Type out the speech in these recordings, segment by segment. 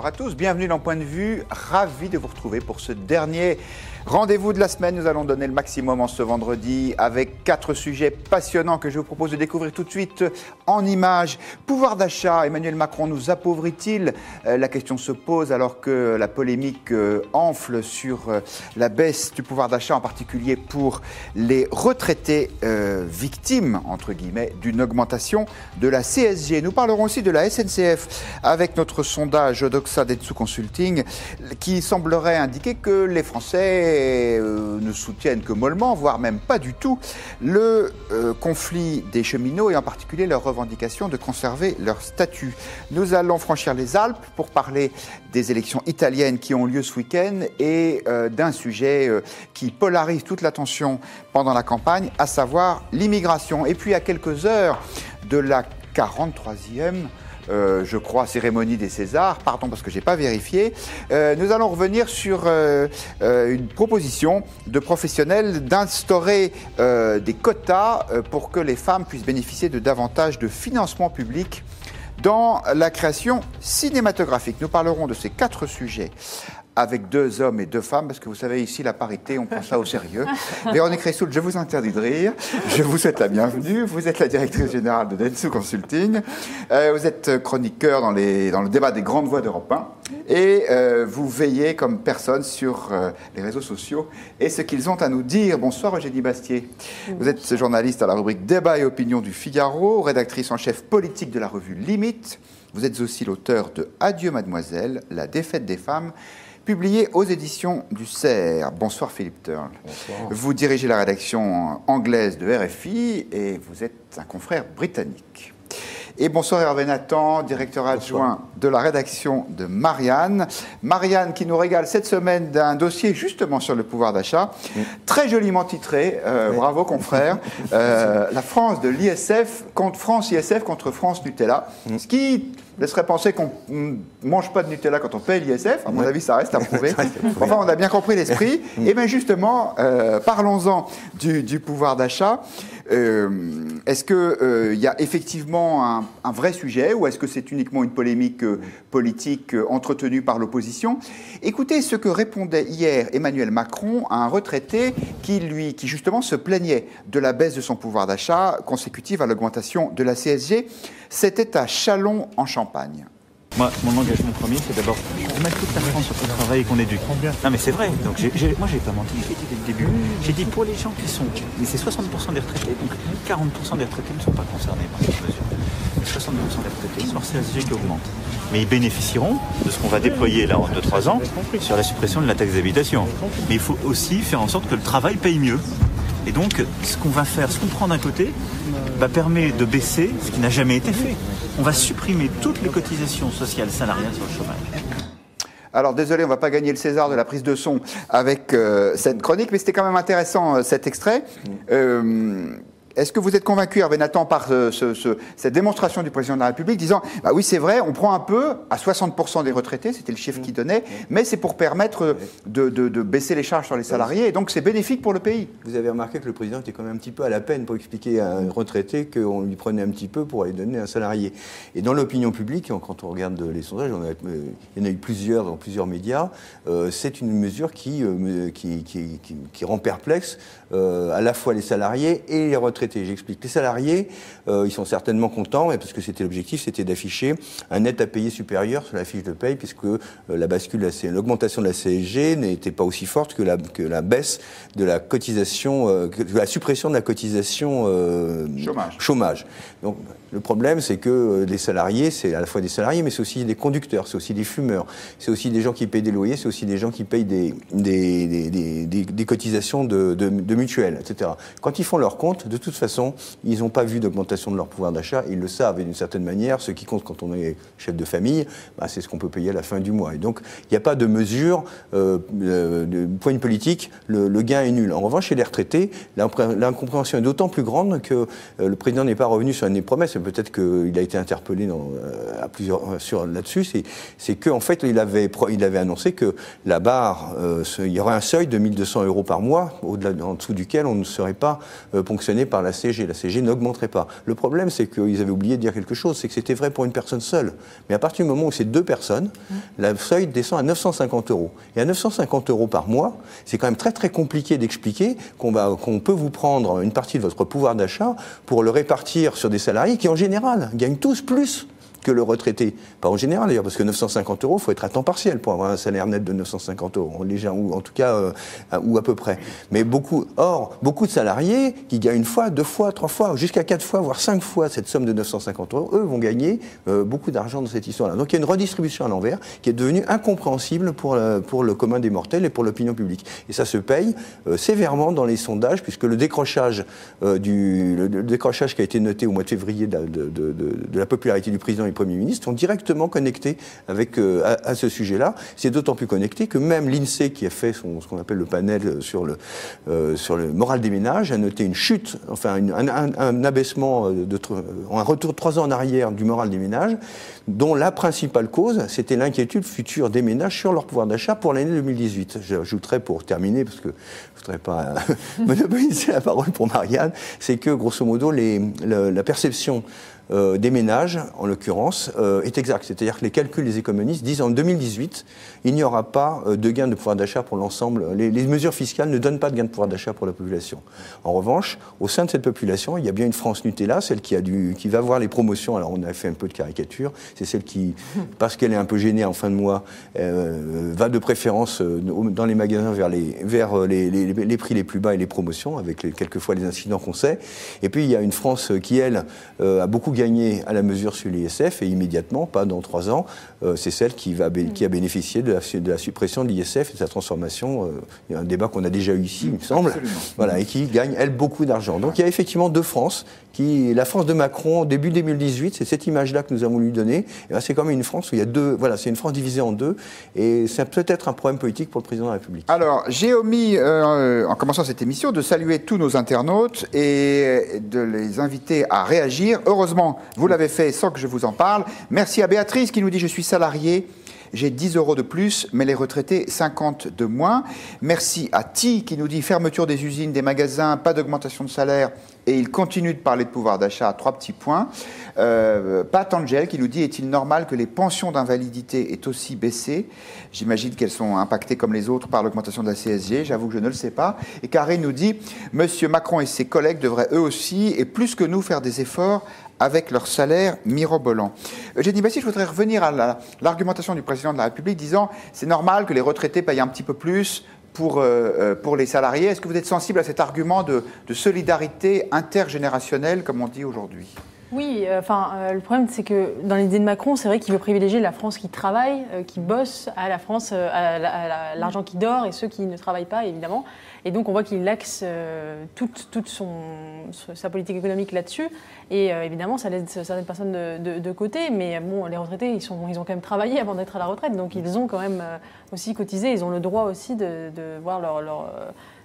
bonsoir à tous, bienvenue dans Point de Vue, ravi de vous retrouver pour ce dernier rendez-vous de la semaine. Nous allons donner le maximum en ce vendredi avec 4 sujets passionnants que je vous propose de découvrir tout de suite en images. Pouvoir d'achat, Emmanuel Macron nous appauvrit-il? La question se pose alors que la polémique enfle sur la baisse du pouvoir d'achat, en particulier pour les retraités victimes, entre guillemets, d'une augmentation de la CSG. Nous parlerons aussi de la SNCF avec notre sondage Odoxa Dentsu Consulting qui semblerait indiquer que les Français ne soutiennent que mollement, voire même pas du tout, le conflit des cheminots et en particulier leur revendication de conserver leur statut. Nous allons franchir les Alpes pour parler des élections italiennes qui ont lieu ce week-end et d'un sujet qui polarise toute l'attention pendant la campagne, à savoir l'immigration. Et puis à quelques heures de la 43e je crois, cérémonie des Césars, pardon parce que je n'ai pas vérifié, nous allons revenir sur une proposition de professionnels d'instaurer des quotas pour que les femmes puissent bénéficier de davantage de financement public dans la création cinématographique. Nous parlerons de ces 4 sujets avec 2 hommes et 2 femmes, parce que vous savez, ici, la parité, on prend ça au sérieux. Véronique Ressoul, je vous interdis de rire. Je vous souhaite la bienvenue. Vous êtes la directrice générale de Dentsu Consulting. Vous êtes chroniqueur dans le débat des grandes voix d'Europe 1. Et vous veillez comme personne sur les réseaux sociaux et ce qu'ils ont à nous dire. Bonsoir Eugénie Bastier. Vous êtes journaliste à la rubrique Débat et opinion du Figaro, rédactrice en chef politique de la revue Limite. Vous êtes aussi l'auteur de Adieu Mademoiselle, la défaite des femmes, publié aux éditions du CERF. Bonsoir Philippe Turle. Bonsoir. Vous dirigez la rédaction anglaise de RFI et vous êtes un confrère britannique. Et bonsoir Hervé Nathan, directeur adjoint de la rédaction de Marianne. Marianne qui nous régale cette semaine d'un dossier justement sur le pouvoir d'achat, très joliment titré, bravo confrère, la France de l'ISF contre France ISF contre France Nutella, ce qui laisserait penser qu'on ne mange pas de Nutella quand on paye l'ISF. À mon avis, ça reste à prouver. Enfin, on a bien compris l'esprit. Et bien justement, parlons-en du pouvoir d'achat. Est-ce qu'il y a effectivement un vrai sujet ou est-ce que c'est uniquement une polémique politique entretenue par l'opposition? Écoutez ce que répondait hier Emmanuel Macron à un retraité qui justement se plaignait de la baisse de son pouvoir d'achat consécutive à l'augmentation de la CSG. C'était à Châlons en Champagne. Moi, mon engagement premier, c'est d'abord de mettre toute la France sur le travail et qu'on éduque. Non, mais c'est vrai. Donc, moi, j'ai pas menti. J'ai dit dès le début. J'ai dit pour les gens qui sont, mais c'est 60% des retraités, donc 40% des retraités ne sont pas concernés par cette mesure. 60% des retraités sont CSG qui augmente. Mais ils bénéficieront de ce qu'on va déployer là en 2-3 ans sur la suppression de la taxe d'habitation. Mais il faut aussi faire en sorte que le travail paye mieux. Et donc, ce qu'on va faire, ce qu'on prend d'un côté, permet de baisser ce qui n'a jamais été fait. On va supprimer toutes les cotisations sociales salariales sur le chômage. Alors désolé, on ne va pas gagner le César de la prise de son avec cette chronique, mais c'était quand même intéressant cet extrait. Est-ce que vous êtes convaincu, Hervé Nathan, par cette démonstration du président de la République, disant bah oui, c'est vrai, on prend un peu à 60% des retraités, c'était le chiffre qu'il donnait, mais c'est pour permettre de baisser les charges sur les salariés, et donc c'est bénéfique pour le pays. Vous avez remarqué que le président était quand même un petit peu à la peine pour expliquer à un retraité qu'on lui prenait un petit peu pour aller donner à un salarié. Et dans l'opinion publique, quand on regarde les sondages, il y en a eu plusieurs dans plusieurs médias, c'est une mesure qui rend perplexe à la fois les salariés et les retraités. J'explique. Les salariés, ils sont certainement contents, parce que c'était l'objectif, c'était d'afficher un net à payer supérieur sur la fiche de paye, puisque l'augmentation de la CSG n'était pas aussi forte que la baisse de la cotisation, que la suppression de la cotisation chômage. Donc, le problème, c'est que les salariés, c'est à la fois des salariés, mais c'est aussi des conducteurs, c'est aussi des fumeurs, c'est aussi des gens qui payent des loyers, c'est aussi des gens qui payent des cotisations de mutuelles, etc. Quand ils font leur compte, de toute façon, ils n'ont pas vu d'augmentation de leur pouvoir d'achat, ils le savent, et d'une certaine manière, ce qui compte quand on est chef de famille, c'est ce qu'on peut payer à la fin du mois. Et donc, il n'y a pas de mesure, de point de politique, le gain est nul. En revanche, chez les retraités, l'incompréhension est d'autant plus grande que le président n'est pas revenu sur une des promesses, peut-être qu'il a été interpellé là-dessus, c'est qu'en fait, il avait annoncé que la barre, il y aurait un seuil de 1 200 € par mois, en dessous duquel on ne serait pas ponctionné par la CSG. La CSG n'augmenterait pas. Le problème, c'est qu'ils avaient oublié de dire quelque chose, c'est que c'était vrai pour une personne seule. Mais à partir du moment où c'est 2 personnes, le seuil descend à 950 €. Et à 950 € par mois, c'est quand même très très compliqué d'expliquer qu'on peut vous prendre une partie de votre pouvoir d'achat pour le répartir sur des salariés qui, en général, gagnent tous plus que le retraité. Pas en général d'ailleurs, parce que 950 €, il faut être à temps partiel pour avoir un salaire net de 950 €, déjà, ou en tout cas, ou à peu près. Mais beaucoup de salariés qui gagnent 1 fois, 2 fois, 3 fois, jusqu'à 4 fois, voire 5 fois cette somme de 950 €, eux vont gagner beaucoup d'argent dans cette histoire-là. Donc il y a une redistribution à l'envers qui est devenue incompréhensible pour le commun des mortels et pour l'opinion publique. Et ça se paye sévèrement dans les sondages, puisque le décrochage qui a été noté au mois de février de la popularité du président Premier ministre sont directement connectés à ce sujet-là. C'est d'autant plus connecté que même l'INSEE, qui a fait ce qu'on appelle le panel sur le moral des ménages, a noté une chute, enfin un abaissement, un retour de 3 ans en arrière du moral des ménages, dont la principale cause, c'était l'inquiétude future des ménages sur leur pouvoir d'achat pour l'année 2018. J'ajouterais pour terminer, parce que je ne voudrais pas monopoliser la parole pour Marianne, c'est que grosso modo, la perception des ménages, en l'occurrence, est exact. C'est-à-dire que les calculs des économistes disent en 2018, il n'y aura pas de gain de pouvoir d'achat pour l'ensemble. Les mesures fiscales ne donnent pas de gain de pouvoir d'achat pour la population. En revanche, au sein de cette population, il y a bien une France Nutella, celle qui va voir les promotions. Alors on a fait un peu de caricature. C'est celle qui, parce qu'elle est un peu gênée en fin de mois, va de préférence dans les magasins vers les prix les plus bas et les promotions, avec quelquefois les incidents qu'on sait. Et puis il y a une France qui, elle, a beaucoup gagné à la mesure sur l'ISF, et immédiatement, pas dans 3 ans, c'est celle qui a bénéficié de la suppression de l'ISF et de sa transformation. Il y a un débat qu'on a déjà eu ici, il me semble. Voilà, et qui gagne, elle, beaucoup d'argent. Donc il y a effectivement 2 France. La France de Macron, début 2018, c'est cette image-là que nous avons lui donner. C'est comme une France où il y a 2. Voilà, c'est une France divisée en 2. Et c'est peut-être un problème politique pour le président de la République. Alors, j'ai omis, en commençant cette émission, de saluer tous nos internautes et de les inviter à réagir. Heureusement, vous l'avez fait sans que je vous en parle. Merci à Béatrice qui nous dit « Je suis salarié. J'ai 10 € de plus, mais les retraités, 50 de moins. » Merci à Ti qui nous dit « Fermeture des usines, des magasins, pas d'augmentation de salaire. » Et il continue de parler de pouvoir d'achat à 3 petits points. Pat Angel qui nous dit « Est-il normal que les pensions d'invalidité aient aussi baissé ?» J'imagine qu'elles sont impactées comme les autres par l'augmentation de la CSG. J'avoue que je ne le sais pas. Et Karine nous dit « Monsieur Macron et ses collègues devraient eux aussi, et plus que nous, faire des efforts avec leur salaire mirobolant. » Eugénie Bastier, je voudrais revenir à l'argumentation du président de la République disant « C'est normal que les retraités payent un petit peu plus pour les salariés. » Est-ce que vous êtes sensible à cet argument de solidarité intergénérationnelle, comme on dit aujourd'hui ? Oui, le problème, c'est que dans l'idée de Macron, c'est vrai qu'il veut privilégier la France qui travaille, qui bosse, à la France, à l'argent qui dort et ceux qui ne travaillent pas, évidemment. Et donc, on voit qu'il axe toute sa politique économique là-dessus. Et évidemment, ça laisse certaines personnes de côté. Mais bon, les retraités, ils ont quand même travaillé avant d'être à la retraite. Donc, ils ont quand même aussi cotisé. Ils ont le droit aussi de voir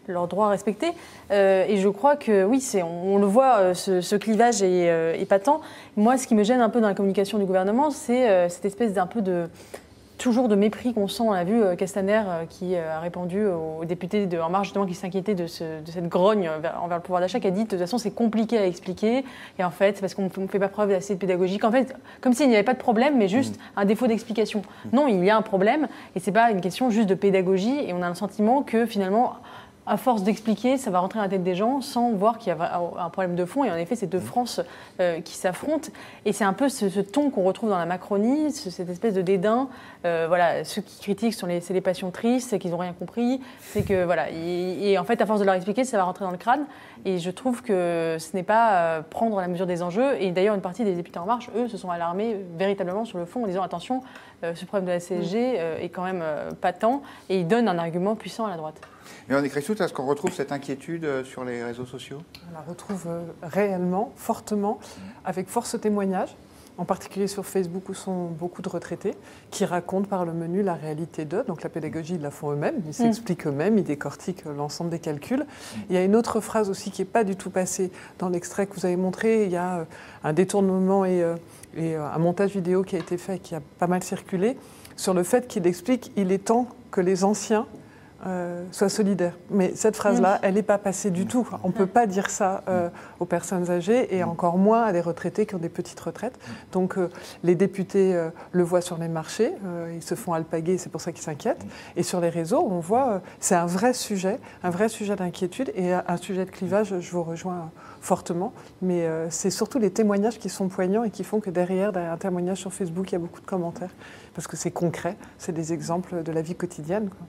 leurs droits respectés. Et je crois que oui, on le voit, ce clivage est patent. Moi, ce qui me gêne un peu dans la communication du gouvernement, c'est cette espèce toujours de mépris qu'on sent. On a vu Castaner qui a répondu aux députés de En Marche, justement, qui s'inquiétaient de cette grogne envers le pouvoir d'achat, qui a dit de toute façon c'est compliqué à expliquer, et en fait c'est parce qu'on ne fait pas preuve d'assez de pédagogique. En fait, comme s'il n'y avait pas de problème, mais juste un défaut d'explication. Non, il y a un problème, et c'est pas une question juste de pédagogie, et on a le sentiment que finalement, à force d'expliquer, ça va rentrer dans la tête des gens sans voir qu'il y a un problème de fond. Et en effet, c'est 2 France qui s'affrontent. Et c'est un peu ce ton qu'on retrouve dans la Macronie, cette espèce de dédain. Voilà, ceux qui critiquent, c'est les passions tristes, c'est qu'ils n'ont rien compris. C'est que, voilà. Et en fait, à force de leur expliquer, ça va rentrer dans le crâne. Et je trouve que ce n'est pas prendre la mesure des enjeux. Et d'ailleurs, une partie des députés En Marche, eux, se sont alarmés véritablement sur le fond en disant attention, ce problème de la CSG est quand même patent. Et ils donnent un argument puissant à la droite. Mais on écrit tout, est-ce qu'on retrouve cette inquiétude sur les réseaux sociaux ? On la retrouve réellement, fortement, avec force témoignages, en particulier sur Facebook où sont beaucoup de retraités, qui racontent par le menu la réalité d'eux. Donc la pédagogie, ils la font eux-mêmes, ils s'expliquent eux-mêmes, ils décortiquent l'ensemble des calculs. Il y a une autre phrase aussi qui n'est pas du tout passée dans l'extrait que vous avez montré. Il y a un détournement et un montage vidéo qui a été fait, qui a pas mal circulé, sur le fait qu'il explique qu'il est temps que les anciens sois solidaire. Mais cette phrase-là, elle n'est pas passée du tout. On ne peut pas dire ça aux personnes âgées et encore moins à des retraités qui ont des petites retraites. Donc les députés le voient sur les marchés, ils se font alpaguer, c'est pour ça qu'ils s'inquiètent. Et sur les réseaux, on voit, c'est un vrai sujet d'inquiétude et un sujet de clivage, je vous rejoins fortement. Mais c'est surtout les témoignages qui sont poignants et qui font que derrière un témoignage sur Facebook, il y a beaucoup de commentaires. Parce que c'est concret, c'est des exemples de la vie quotidienne, quoi.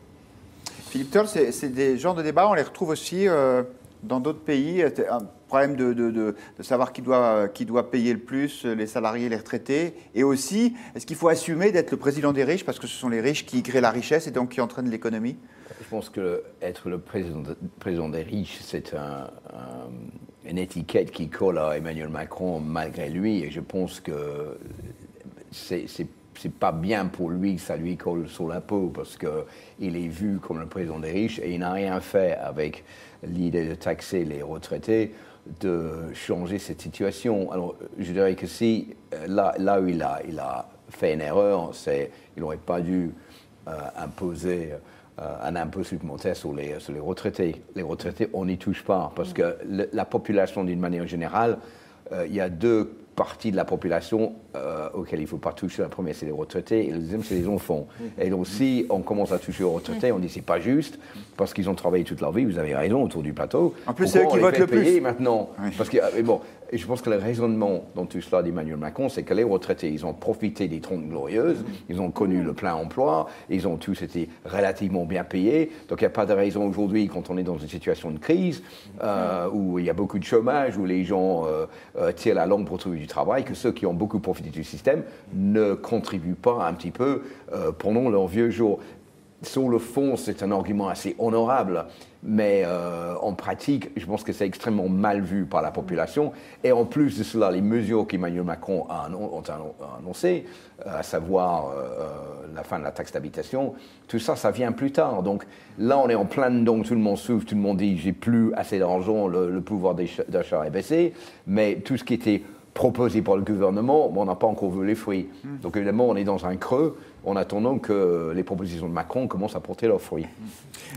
Philippe Turle, c'est des genres de débats, on les retrouve aussi dans d'autres pays. Un problème de savoir qui doit payer le plus, les salariés, les retraités. Et aussi, est-ce qu'il faut assumer d'être le président des riches parce que ce sont les riches qui créent la richesse et donc qui entraînent l'économie? Je pense que être le président des riches, c'est une étiquette qui colle à Emmanuel Macron malgré lui. Et je pense que c'est pas bien pour lui que ça lui colle sur la peau parce qu'il est vu comme le président des riches et il n'a rien fait avec l'idée de taxer les retraités, de changer cette situation. Alors, je dirais que si, là où il a fait une erreur, c'est qu'il n'aurait pas dû imposer un impôt supplémentaire sur les retraités. Les retraités, on n'y touche pas parce que la population, d'une manière générale, il y a deux partie de la population auquel il ne faut pas toucher. La première, c'est les retraités, et la deuxième, c'est les enfants. Et donc, si on commence à toucher aux retraités, on dit c'est pas juste, parce qu'ils ont travaillé toute leur vie, vous avez raison, autour du plateau. En plus, c'est eux qui votent le plus. Maintenant. Oui. Parce que, bon, et je pense que le raisonnement dans tout cela d'Emmanuel Macron, c'est que les retraités, ils ont profité des 30 glorieuses, ils ont connu le plein emploi, ils ont tous été relativement bien payés. Donc, il n'y a pas de raison aujourd'hui, quand on est dans une situation de crise, où il y a beaucoup de chômage, où les gens tirent la langue pour trouver du travail, que ceux qui ont beaucoup profité du système ne contribuent pas un petit peu pendant leurs vieux jours. Sur le fond, c'est un argument assez honorable, mais en pratique, je pense que c'est extrêmement mal vu par la population. Et en plus de cela, les mesures qu'Emmanuel Macron a annoncées, à savoir la fin de la taxe d'habitation, tout ça, ça vient plus tard. Donc là, on est en plein dedans, tout le monde souffre, tout le monde dit « j'ai plus assez d'argent, le pouvoir d'achat est baissé », mais tout ce qui était proposé par le gouvernement, on n'a pas encore vu les fruits. Donc évidemment, on est dans un creux en attendant que les propositions de Macron commencent à porter leurs fruits.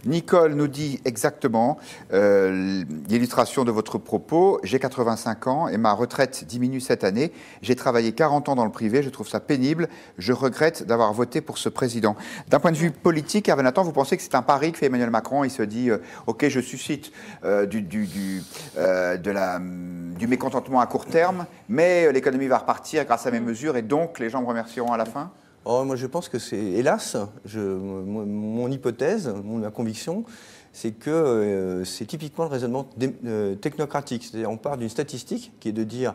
Nicole nous dit exactement l'illustration de votre propos. J'ai 85 ans et ma retraite diminue cette année. J'ai travaillé 40 ans dans le privé, je trouve ça pénible. Je regrette d'avoir voté pour ce président. D'un point de vue politique, Hervé Nathan, vous pensez que c'est un pari que fait Emmanuel Macron? Il se dit, OK, je suscite du mécontentement à court terme, mais l'économie va repartir grâce à mes mesures et donc les gens me remercieront à la fin? Moi, je pense que c'est, hélas, mon hypothèse, ma conviction, c'est que c'est typiquement le raisonnement technocratique. C'est-à-dire, on part d'une statistique qui est de dire,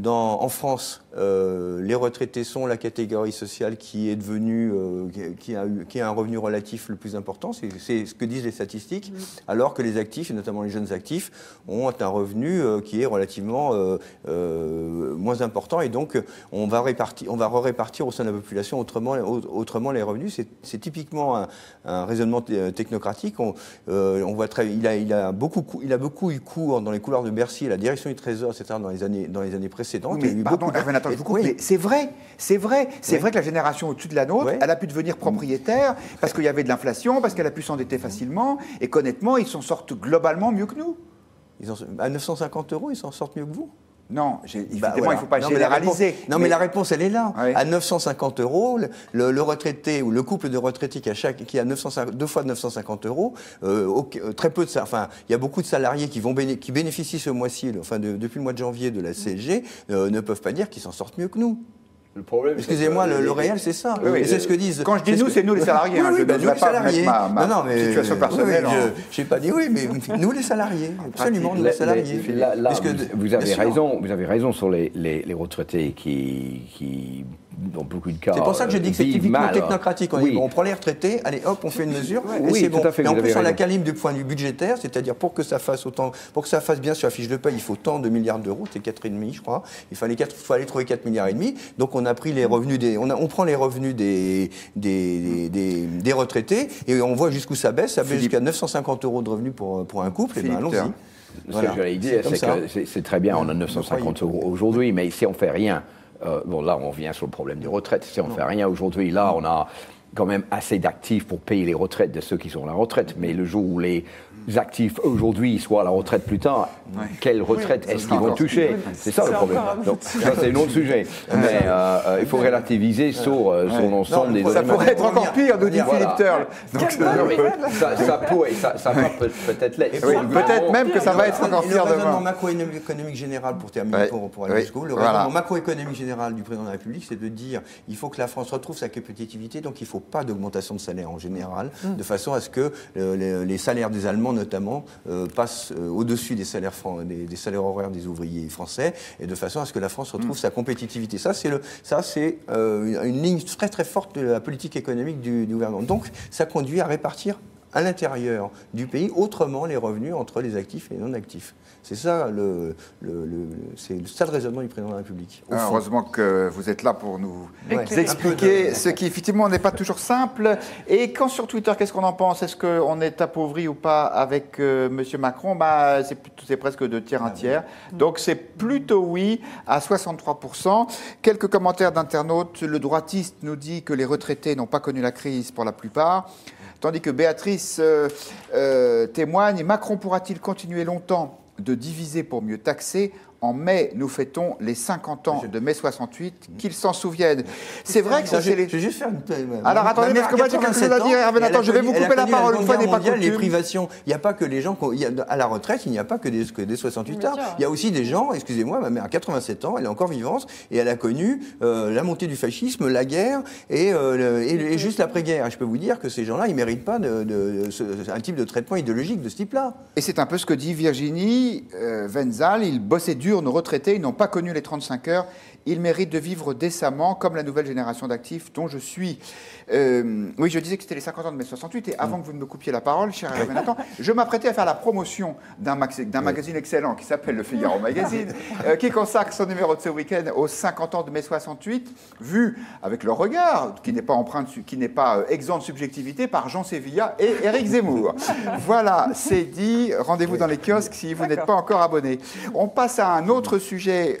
en France, les retraités sont la catégorie sociale qui est devenue, qui a un revenu relatif le plus important, c'est ce que disent les statistiques, alors que les actifs, et notamment les jeunes actifs, ont un revenu qui est relativement moins important, et donc on va répartir au sein de la population autrement les revenus. C'est typiquement un raisonnement technocratique. On voit il a beaucoup eu cours dans les couloirs de Bercy, la direction du Trésor, etc. dans les années précédentes. Oui, mais pardon, Hervé Nathan, je vous coupe, mais c'est vrai que la génération au-dessus de la nôtre, elle a pu devenir propriétaire parce qu'il y avait de l'inflation, parce qu'elle a pu s'endetter facilement, et qu'honnêtement, ils s'en sortent globalement mieux que nous. À 950 €, ils s'en sortent mieux que vous? Non, évidemment, il ne faut pas généraliser. Mais la réponse, elle est là. Oui. À 950 €, le retraité ou le couple de retraités qui a 2 fois 950 €, très peu de ça. Enfin, il y a beaucoup de salariés qui bénéficient ce mois-ci, depuis le mois de janvier de la CSG, ne peuvent pas dire qu'ils s'en sortent mieux que nous. Excusez-moi, le réel, c'est ça. Oui, et c'est ce que disent. Quand je dis nous, c'est nous les salariés. Oui, je ne vais pas mettre ma situation personnelle. Je n'ai pas dit oui, mais nous les salariés, absolument, nous les salariés. Vous avez raison sur les retraités qui dans beaucoup de cas. C'est pour ça que je dis que c'est typiquement technocratique. On prend les retraités, allez hop, on fait une mesure, et c'est bon. Et en plus, on la calibre du point de vue budgétaire, c'est-à-dire pour que ça fasse bien sur la fiche de paie, il faut tant de milliards d'euros, c'est 4,5, je crois. Il fallait trouver 4,5 milliards. Donc on a pris les revenus on prend les revenus des retraités et on voit jusqu'où ça baisse jusqu'à 950 € de revenus pour un couple. Et bien allons-y. Ce que j'allais dire, c'est que c'est très bien, on a 950 € aujourd'hui, mais si on ne fait rien, bon là on revient sur le problème des retraites, si on ne fait rien aujourd'hui, là on a quand même assez d'actifs pour payer les retraites de ceux qui sont à la retraite. Mais le jour où les actifs aujourd'hui soient à la retraite plus tard, quelle retraite est-ce qu'ils vont toucher? C'est ça le problème. Donc, ça, c'est un autre sujet. Mais il faut relativiser sur l'ensemble des Ça éléments. pourrait être encore pire, nous dit Philippe Turle. Donc, Non, mais ça va peut-être l'être. oui, peut-être même que ça va être encore Le pire raisonnement demain. macroéconomique général, pour terminer, pour aller jusqu'au bout, le raisonnement macroéconomique général du président de la République, c'est de dire il faut que la France retrouve sa compétitivité, donc il ne faut pas d'augmentation de salaire en général, de façon à ce que les salaires des Allemands, notamment, passent au-dessus des salaires horaires des ouvriers français, et de façon à ce que la France retrouve sa compétitivité. Ça, c'est une ligne très très forte de la politique économique du gouvernement. Donc, ça conduit à répartir à l'intérieur du pays autrement les revenus entre les actifs et les non-actifs. C'est ça c'est le stade raisonnement du président de la République. Heureusement que vous êtes là pour nous expliquer ce qui effectivement n'est pas toujours simple. Et quand sur Twitter, qu'est-ce qu'on en pense? Est-ce qu'on est appauvri ou pas avec M. Macron? C'est presque 2 tiers, 1 tiers. Donc c'est plutôt oui à 63%. Quelques commentaires d'internautes. Le droitiste nous dit que les retraités n'ont pas connu la crise pour la plupart. Tandis que Béatrice témoigne, Macron pourra-t-il continuer longtemps de diviser pour mieux taxer? En mai, nous fêtons les 50 ans de mai 68, qu'ils s'en souviennent. C'est vrai que ça, c'est les... Je vais juste faire une... Alors attendez, parce que moi j'ai quelque chose à dire, Hervé Nathan, je vais vous couper la parole, une fois n'est pas coutume. Les privations, il n'y a pas que les gens... À la retraite, il n'y a pas que des 68 ans. Il y a aussi des gens, excusez-moi, ma mère a 87 ans, elle est encore vivante, et elle a connu la montée du fascisme, la guerre, et juste l'après-guerre. Je peux vous dire que ces gens-là, ils ne méritent pas un type de traitement idéologique de ce type-là. Et c'est un peu ce que dit Virginie Wenzal, ils bossaient dur. Nos retraités, ils n'ont pas connu les 35 heures. Ils méritent de vivre décemment, comme la nouvelle génération d'actifs dont je suis. Oui, je disais que c'était les 50 ans de mai 68. Et avant que vous ne me coupiez la parole, cher Hervé Nathan, je m'apprêtais à faire la promotion d'un magazine excellent qui s'appelle Le Figaro Magazine, qui consacre son numéro de ce week-end aux 50 ans de mai 68, vu avec le regard, qui n'est pas exempt de subjectivité, par Jean Sévilla et Éric Zemmour. Voilà, c'est dit. Rendez-vous dans les kiosques si vous n'êtes pas encore abonné. On passe à un autre sujet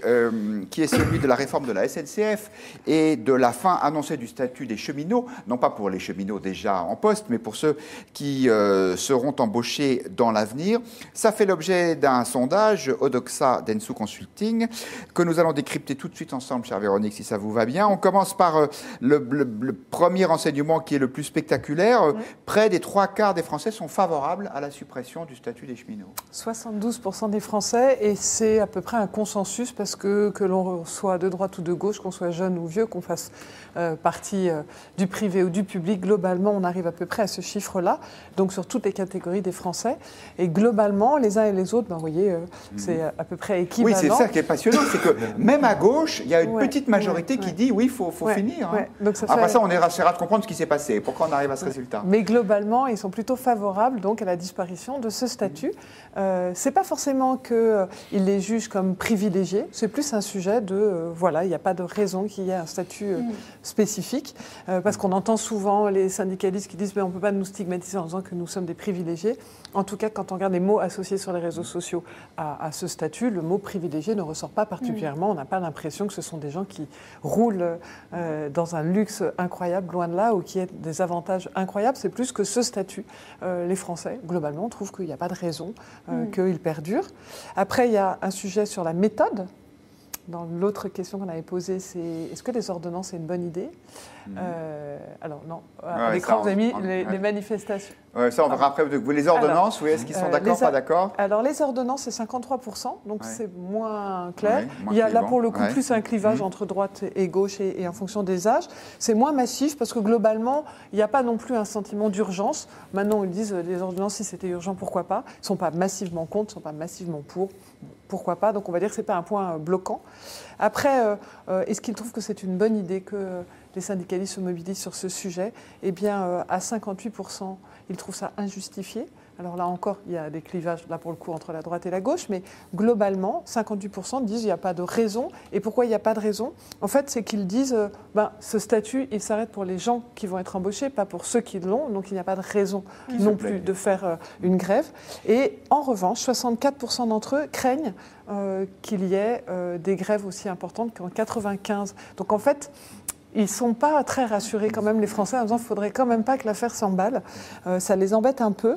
qui est celui de la réforme de la SNCF et de la fin annoncée du statut des cheminots, non pas pour les cheminots déjà en poste, mais pour ceux qui seront embauchés dans l'avenir. Ça fait l'objet d'un sondage Odoxa Densu Consulting que nous allons décrypter tout de suite ensemble, chère Véronique, si ça vous va bien. On commence par le premier renseignement qui est le plus spectaculaire. Près des 3/4 des Français sont favorables à la suppression du statut des cheminots. 72% des Français, et c'est à peu près un consensus parce que l'on soit de droite ou de gauche, qu'on soit jeune ou vieux, qu'on fasse partie du privé ou du public, globalement, on arrive à peu près à ce chiffre-là, donc sur toutes les catégories des Français. Et globalement, les uns et les autres, vous voyez, c'est à peu près équivalent. Oui, c'est ça qui est passionnant, c'est que même à gauche, il y a une petite majorité qui dit oui, il faut finir. Hein. Donc après ça, on essaiera de comprendre ce qui s'est passé, pourquoi on arrive à ce résultat. Mais globalement, ils sont plutôt favorables donc, à la disparition de ce statut. C'est pas forcément qu'ils les jugent comme privilégiés, c'est plus un sujet de, voilà, il n'y a pas de raison qu'il y ait un statut spécifique, parce qu'on entend souvent les syndicalistes qui disent mais on ne peut pas nous stigmatiser en disant que nous sommes des privilégiés. En tout cas, quand on regarde les mots associés sur les réseaux sociaux à ce statut, le mot privilégié ne ressort pas particulièrement. On n'a pas l'impression que ce sont des gens qui roulent dans un luxe incroyable, loin de là, ou qui aient des avantages incroyables. C'est plus que ce statut. Les Français, globalement, trouvent qu'il n'y a pas de raison qu'il perdure. Après, il y a un sujet sur la méthode. Dans l'autre question qu'on avait posée, c'est est-ce que les ordonnances, c'est une bonne idée? Alors non, à l'écran, vous avez mis les manifestations. Ça, on verra après. Les ordonnances, oui, est-ce qu'ils sont d'accord, pas d'accord? Alors les ordonnances, c'est 53%, donc c'est moins clair. Ouais, il y a là pour le coup plus un clivage entre droite et gauche et en fonction des âges. C'est moins massif parce que globalement, il n'y a pas non plus un sentiment d'urgence. Maintenant, ils disent les ordonnances, si c'était urgent, pourquoi pas? Ils ne sont pas massivement contre, ils ne sont pas massivement pour. Pourquoi pas? Donc on va dire que ce n'est pas un point bloquant. Après, est-ce qu'ils trouvent que c'est une bonne idée que les syndicalistes se mobilisent sur ce sujet? Eh bien, à 58%, ils trouvent ça injustifié. Alors là encore, il y a des clivages, là pour le coup, entre la droite et la gauche, mais globalement, 58% disent qu'il n'y a pas de raison. Et pourquoi il n'y a pas de raison? En fait, c'est qu'ils disent, ce statut, il s'arrête pour les gens qui vont être embauchés, pas pour ceux qui l'ont, donc il n'y a pas de raison non plus de faire une grève. Et en revanche, 64% d'entre eux craignent qu'il y ait des grèves aussi importantes qu'en 95. Donc en fait, ils ne sont pas très rassurés quand même, les Français, en disant qu'il ne faudrait quand même pas que l'affaire s'emballe. Ça les embête un peu.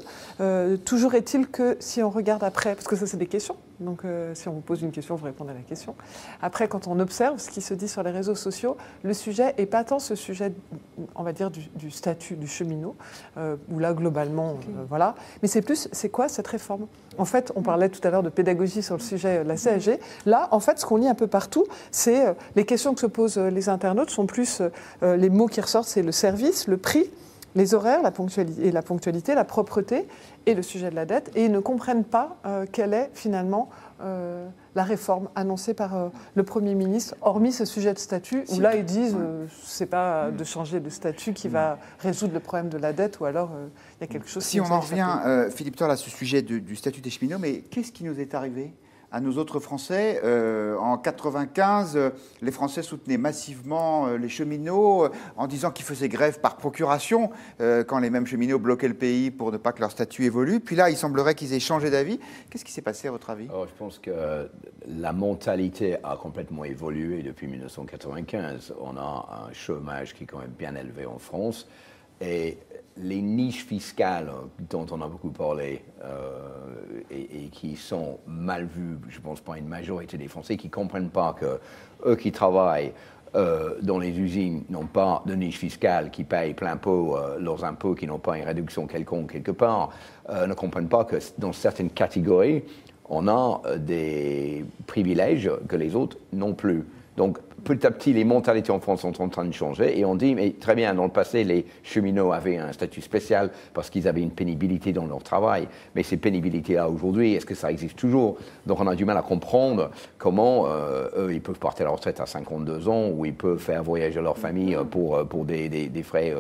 Toujours est-il que si on regarde après, parce que ça c'est des questions, donc si on vous pose une question, vous répondez à la question. Après, quand on observe ce qui se dit sur les réseaux sociaux, le sujet n'est pas tant ce sujet, on va dire, du statut du cheminot, où là, globalement, voilà. Mais c'est plus, c'est quoi cette réforme ? En fait, on parlait tout à l'heure de pédagogie sur le sujet de la CSG. Là, en fait, ce qu'on lit un peu partout, c'est les questions que se posent les internautes sont plus les mots qui ressortent, c'est le service, le prix, les horaires, la ponctualité, la propreté et le sujet de la dette. Et ils ne comprennent pas quelle est finalement la réforme annoncée par le Premier ministre, hormis ce sujet de statut, où là ils disent c'est pas de changer de statut qui va résoudre le problème de la dette, ou alors il y a quelque chose... Si on en revient, Philippe Torle, à ce sujet du statut des cheminots, mais qu'est-ce qui nous est arrivé à nos autres Français? En 1995, les Français soutenaient massivement les cheminots en disant qu'ils faisaient grève par procuration quand les mêmes cheminots bloquaient le pays pour ne pas que leur statut évolue. Puis là, il semblerait qu'ils aient changé d'avis. Qu'est-ce qui s'est passé à votre avis? Je pense que la mentalité a complètement évolué depuis 1995. On a un chômage qui est quand même bien élevé en France. Et les niches fiscales dont on a beaucoup parlé et qui sont mal vues, je pense, par une majorité des Français qui ne comprennent pas que eux qui travaillent dans les usines n'ont pas de niche fiscale, qui payent plein pot leurs impôts, qui n'ont pas une réduction quelconque quelque part, ne comprennent pas que dans certaines catégories, on a des privilèges que les autres n'ont plus. Donc, petit à petit, les mentalités en France sont en train de changer et on dit, mais très bien, dans le passé, les cheminots avaient un statut spécial parce qu'ils avaient une pénibilité dans leur travail. Mais ces pénibilités-là, aujourd'hui, est-ce que ça existe toujours? Donc, on a du mal à comprendre comment eux, ils peuvent partir à la retraite à 52 ans ou ils peuvent faire voyager leur famille pour des frais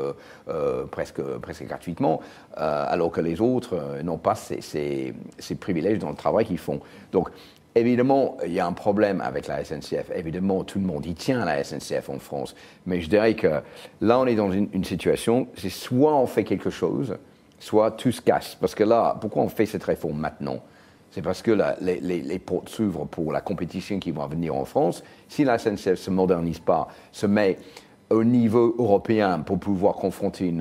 presque gratuitement, alors que les autres n'ont pas ces privilèges dans le travail qu'ils font. Donc, évidemment, il y a un problème avec la SNCF. Évidemment, tout le monde y tient à la SNCF en France. Mais je dirais que là, on est dans une situation, c'est soit on fait quelque chose, soit tout se casse. Parce que là, pourquoi on fait cette réforme maintenant? C'est parce que les portes s'ouvrent pour la compétition qui va venir en France. Si la SNCF ne se modernise pas, se met au niveau européen pour pouvoir confronter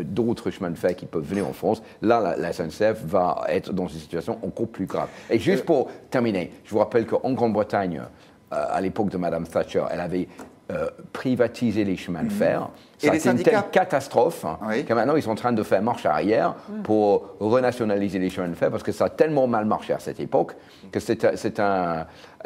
d'autres chemins de fer qui peuvent venir en France, là, la SNCF va être dans une situation encore plus grave. Et juste pour terminer, je vous rappelle qu'en Grande-Bretagne, à l'époque de Mme Thatcher, elle avait privatisé les chemins de fer. Ça a été une telle catastrophe que maintenant ils sont en train de faire marche arrière pour renationaliser les chemins de fer parce que ça a tellement mal marché à cette époque que c'est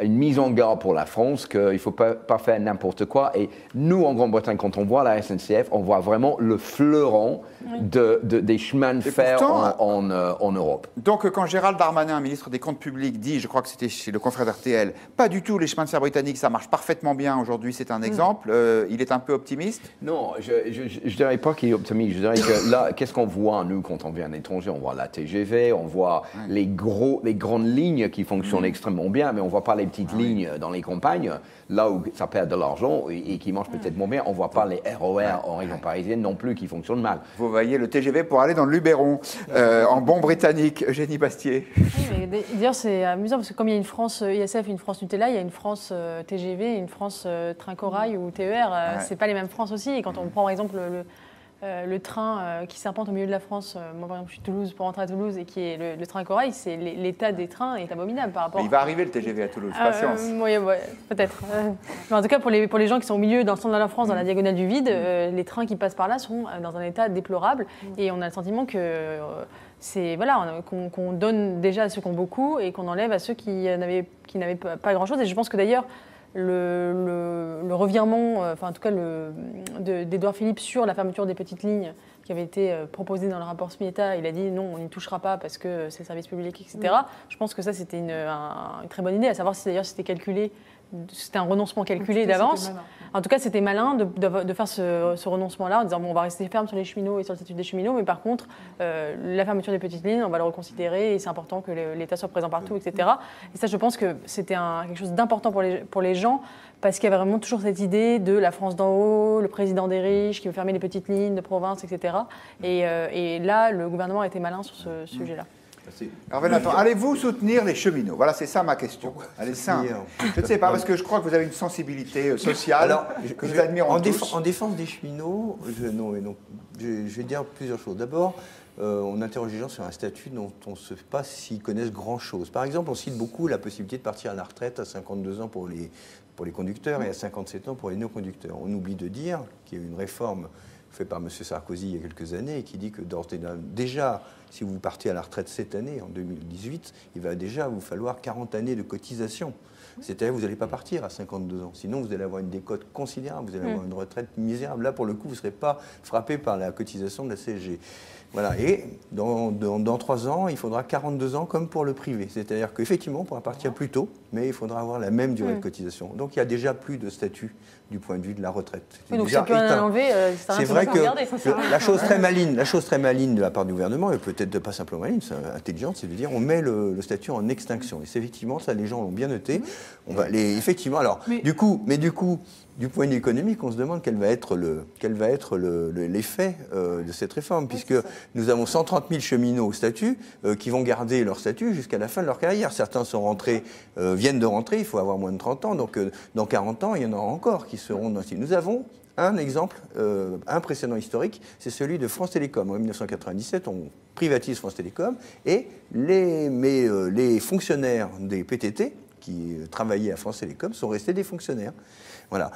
une mise en garde pour la France qu'il ne faut pas faire n'importe quoi. Et nous, en Grande-Bretagne, quand on voit la SNCF, on voit vraiment le fleuron des chemins de fer en Europe. Donc, quand Gérald Darmanin, ministre des Comptes publics, dit, je crois que c'était chez le confrère d'RTL, pas du tout, les chemins de fer britanniques, ça marche parfaitement bien aujourd'hui, c'est un exemple, il est un peu optimiste? Non, je ne dirais pas qu'il est optimiste. Je dirais que là, qu'est-ce qu'on voit, nous, quand on vient à l'étranger? On voit la TGV, on voit les grandes lignes qui fonctionnent extrêmement bien, mais on ne voit pas les petites lignes dans les campagnes, là où ça perd de l'argent et qui marchent peut-être moins bien. On ne voit pas les RER en région parisienne non plus qui fonctionnent mal. Vous voyez le TGV pour aller dans le Luberon, en bon britannique. Eugénie Bastier. Oui, d'ailleurs, c'est amusant parce que comme il y a une France ISF et une France Nutella, il y a une France TGV et une France train corail ou TER. C'est pas les mêmes France aussi. Et quand on prend par exemple le train qui serpente au milieu de la France, moi par exemple je suis Toulouse pour rentrer à Toulouse et qui est le train corail, c'est l'état des trains est abominable par rapport. Mais il va arriver le TGV à Toulouse, patience. Oui, peut-être. Mais en tout cas pour les gens qui sont au milieu, dans le centre de la France, dans la diagonale du vide, les trains qui passent par là sont dans un état déplorable et on a le sentiment que qu'on donne déjà à ceux qui ont beaucoup et qu'on enlève à ceux qui n'avaient pas grand-chose. Et je pense que d'ailleurs le revirement, en tout cas d'Édouard Philippe sur la fermeture des petites lignes qui avait été proposée dans le rapport Smieta, il a dit non, on n'y touchera pas parce que c'est service public, etc. Je pense que ça c'était une très bonne idée, à savoir si d'ailleurs c'était calculé, c'était un renoncement calculé d'avance. En tout cas, c'était malin de faire ce renoncement-là en disant bon, on va rester ferme sur les cheminots et sur le statut des cheminots, mais par contre, la fermeture des petites lignes, on va le reconsidérer et c'est important que l'État soit présent partout, etc. Et ça, je pense que c'était quelque chose d'important pour les gens parce qu'il y avait vraiment toujours cette idée de la France d'en haut, le président des riches qui veut fermer les petites lignes de province, etc. Et là, le gouvernement a été malin sur ce sujet-là. Alors Nathan, allez-vous soutenir les cheminots? Voilà, c'est ça ma question. Elle est simple. Je ne sais pas, parce que je crois que vous avez une sensibilité sociale que nous admirons tous. En défense des cheminots, je vais dire plusieurs choses. D'abord, on interroge les gens sur un statut dont on ne sait pas s'ils connaissent grand-chose. Par exemple, on cite beaucoup la possibilité de partir à la retraite à 52 ans pour les conducteurs et à 57 ans pour les non-conducteurs. On oublie de dire qu'il y a eu une réforme faite par M. Sarkozy il y a quelques années et qui dit que déjà, si vous partez à la retraite cette année, en 2018, il va déjà vous falloir 40 années de cotisation. C'est-à-dire que vous n'allez pas partir à 52 ans. Sinon, vous allez avoir une décote considérable, vous allez avoir une retraite misérable. Là, pour le coup, vous ne serez pas frappé par la cotisation de la CSG. Voilà. Et dans 3 ans, il faudra 42 ans comme pour le privé. C'est-à-dire qu'effectivement, on pourra partir plus tôt, mais il faudra avoir la même durée de cotisation. Donc, il n'y a déjà plus de statut du point de vue de la retraite. Donc, c'est plus rien à enlever. C'est vrai que la chose très maligne de la part du gouvernement, et peut-être pas simplement maligne, c'est intelligente, c'est de dire on met le statut en extinction. Et c'est effectivement, ça, les gens l'ont bien noté. On va effectivement, alors, du coup, du point de vue économique, on se demande quel va être l'effet de cette réforme, puisque nous avons 130 000 cheminots au statut qui vont garder leur statut jusqu'à la fin de leur carrière. Certains sont rentrés, viennent de rentrer, il faut avoir moins de 30 ans, donc dans 40 ans, il y en aura encore qui seront dans ce. Nous avons un exemple, un précédent historique, c'est celui de France Télécom. En 1997, on privatise France Télécom et les fonctionnaires des PTT qui travaillaient à France Télécom sont restés des fonctionnaires. Voilà.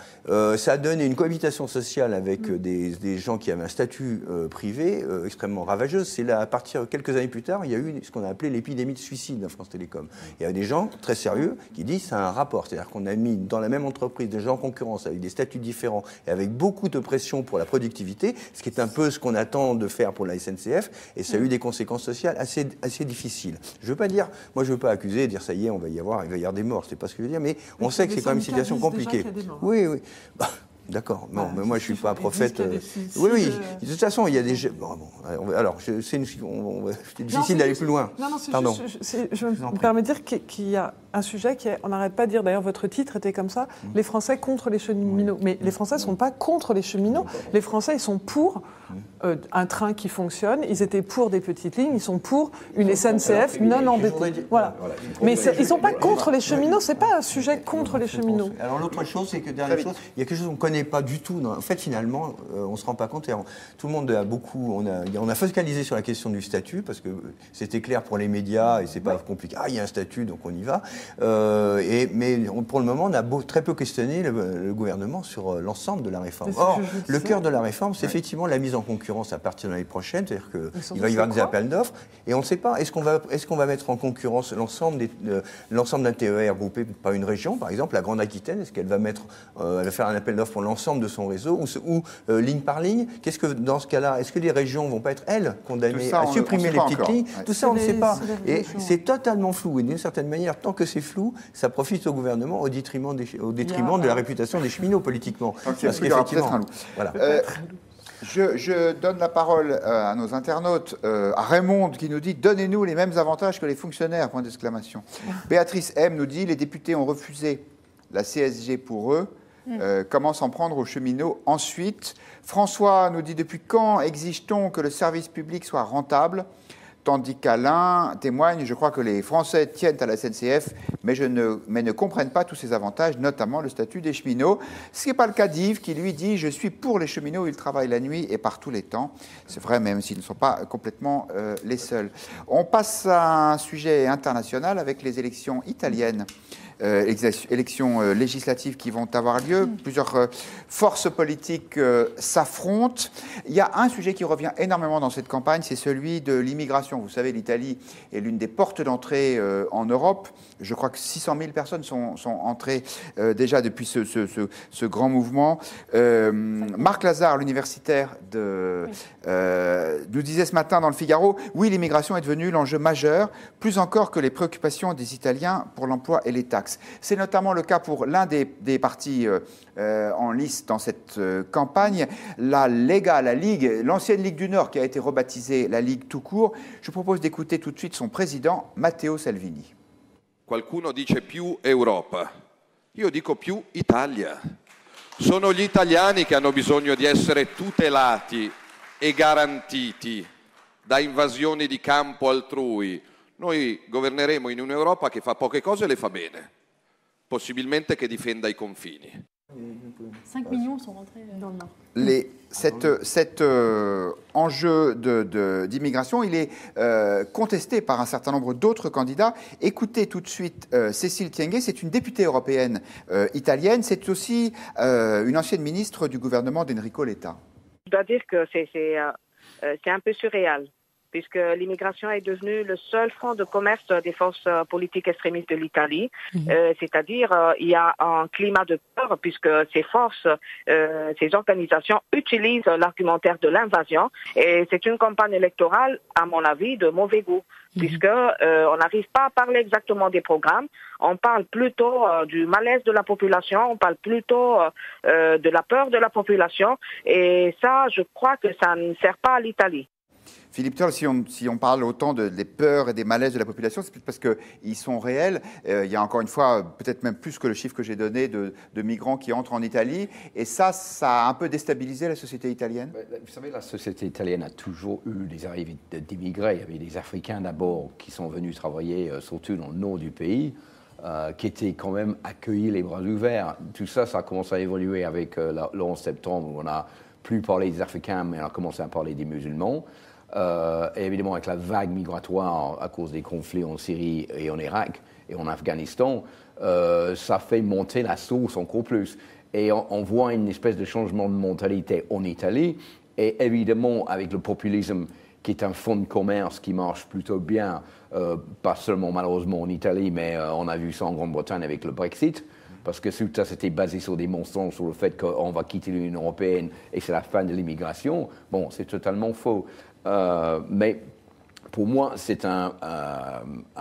Ça a donné une cohabitation sociale avec des gens qui avaient un statut privé extrêmement ravageuse. C'est là, à partir de quelques années plus tard, il y a eu ce qu'on a appelé l'épidémie de suicide à France Télécom. Il y a des gens très sérieux qui disent que c'est un rapport. C'est-à-dire qu'on a mis dans la même entreprise des gens en concurrence avec des statuts différents et avec beaucoup de pression pour la productivité, ce qui est un peu ce qu'on attend de faire pour la SNCF, et ça a eu des conséquences sociales assez difficiles. Je veux pas dire, moi je veux pas accuser et dire ça y est, il va y avoir des morts, c'est pas ce que je veux dire, mais on sait que c'est quand même une situation compliquée. Oui. Bah, d'accord. Non, mais moi je suis pas un prophète. Oui. De toute façon, il y a des. Alors, c'est difficile d'aller plus loin. Non, pardon. Je me permets de dire qu'il y a un sujet on n'arrête pas de dire. D'ailleurs, votre titre était comme ça. Les Français contre les cheminots. Mais les Français ne sont pas contre les cheminots. Les Français, ils sont pour un train qui fonctionne. Ils étaient pour des petites lignes. Ils sont pour une SNCF non endettée. Voilà. Mais ils ne sont pas contre les cheminots. C'est pas un sujet contre les cheminots. Alors l'autre chose, c'est que dernière chose, il y a quelque chose qu'on ne connaît pas du tout. En fait, finalement, on ne se rend pas compte. Tout le monde a beaucoup. On a focalisé sur la question du statut parce que c'était clair pour les médias et c'est pas compliqué. Ah, il y a un statut, donc on y va. Mais pour le moment, on a très peu questionné le gouvernement sur l'ensemble de la réforme. Or, le cœur de la réforme, c'est effectivement la mise en concurrence à partir de l'année prochaine, c'est-à-dire qu'il va y avoir des appels d'offres, et on ne sait pas, est-ce qu'on va mettre en concurrence l'ensemble d'un TER groupé par une région, par exemple la Grande Aquitaine, est-ce qu'elle va elle va faire un appel d'offres pour l'ensemble de son réseau, ou ligne par ligne? Qu'est-ce que dans ce cas-là, est-ce que les régions ne vont pas être, elles, condamnées à supprimer les petites lignes? Tout ça, on ne sait pas. Et c'est totalement flou, et d'une certaine manière, tant que c'est flou, ça profite au gouvernement au détriment de la réputation des cheminots politiquement. Parce qu'effectivement, voilà. Je donne la parole à nos internautes, à Raymond qui nous dit « Donnez-nous les mêmes avantages que les fonctionnaires ». Béatrice M nous dit « Les députés ont refusé la CSG pour eux. Comment s'en prendre aux cheminots ensuite ?» François nous dit « Depuis quand exige-t-on que le service public soit rentable ?» Tandis qu'Alain témoigne, je crois que les Français tiennent à la SNCF, mais ne comprennent pas tous ces avantages, notamment le statut des cheminots. Ce n'est pas le cas d'Yves, qui lui dit « Je suis pour les cheminots, ils travaillent la nuit et par tous les temps ». C'est vrai, même s'ils ne sont pas complètement les seuls. On passe à un sujet international avec les élections italiennes. Élections législatives qui vont avoir lieu. Plusieurs forces politiques s'affrontent. Il y a un sujet qui revient énormément dans cette campagne, c'est celui de l'immigration. Vous savez, l'Italie est l'une des portes d'entrée en Europe. Je crois que 600 000 personnes sont entrées déjà depuis ce grand mouvement. Marc Lazare, l'universitaire, nous disait ce matin dans le Figaro, oui, l'immigration est devenue l'enjeu majeur, plus encore que les préoccupations des Italiens pour l'emploi et les taxes. C'est notamment le cas pour l'un des partis en lice dans cette campagne, la Lega, la Ligue, l'ancienne Ligue du Nord qui a été rebaptisée la Ligue tout court. Je propose d'écouter tout de suite son président, Matteo Salvini. Qualcuno dice più Europa, io dico più Italia. Sono gli italiani che hanno bisogno di essere tutelati e garantiti da invasioni di campo altrui noi governeremo in un'Europa che fa poche cose e le fa bene, possibilmente che difenda i confini. 5 millions sont rentrés dans le Nord. Cet enjeu d'immigration, il est contesté par un certain nombre d'autres candidats. Écoutez tout de suite Cécile Kyenge, c'est une députée européenne italienne, c'est aussi une ancienne ministre du gouvernement d'Enrico Letta. Je dois dire que c'est un peu surréal, puisque l'immigration est devenue le seul front de commerce des forces politiques extrémistes de l'Italie. C'est-à-dire, il y a un climat de peur, puisque ces forces, ces organisations utilisent l'argumentaire de l'invasion. Et c'est une campagne électorale, à mon avis, de mauvais goût, puisque on n'arrive pas à parler exactement des programmes. On parle plutôt du malaise de la population, on parle plutôt de la peur de la population. Et ça, je crois que ça ne sert pas à l'Italie. Philippe Turle, si on parle autant des peurs et des malaises de la population, c'est parce qu'ils sont réels. Il y a encore une fois, peut-être même plus que le chiffre que j'ai donné de migrants qui entrent en Italie. Et ça a un peu déstabilisé la société italienne. Vous savez, la société italienne a toujours eu des arrivées d'immigrés. Il y avait des Africains d'abord qui sont venus travailler, surtout dans le nord du pays, qui étaient quand même accueillis les bras ouverts. Tout ça, ça a commencé à évoluer avec le 11 septembre, où on n'a plus parlé des Africains, mais on a commencé à parler des musulmans. Et évidemment, avec la vague migratoire à cause des conflits en Syrie et en Irak et en Afghanistan, ça fait monter la sauce encore plus. Et on voit une espèce de changement de mentalité en Italie. Et évidemment, avec le populisme, qui est un fonds de commerce qui marche plutôt bien, pas seulement malheureusement en Italie, mais on a vu ça en Grande-Bretagne avec le Brexit. Parce que tout ça, c'était basé sur des mensonges, sur le fait qu'on va quitter l'Union européenne et c'est la fin de l'immigration. Bon, c'est totalement faux. Mais pour moi, c'est un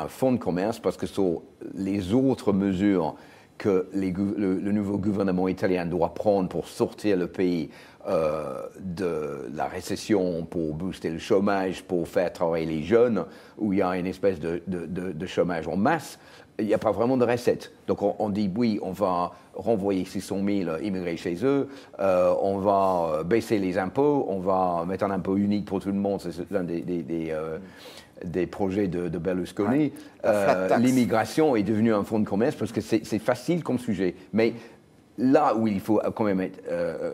fonds de commerce parce que sur les autres mesures que le nouveau gouvernement italien doit prendre pour sortir le pays de la récession, pour booster le chômage, pour faire travailler les jeunes, où il y a une espèce de chômage en masse, il n'y a pas vraiment de recette. Donc on dit oui, on va renvoyer 600 000 immigrés chez eux, on va baisser les impôts, on va mettre un impôt unique pour tout le monde, c'est l'un des projets de Berlusconi. L'immigration est devenue un fonds de commerce parce que c'est facile comme sujet. Mais là où il faut quand même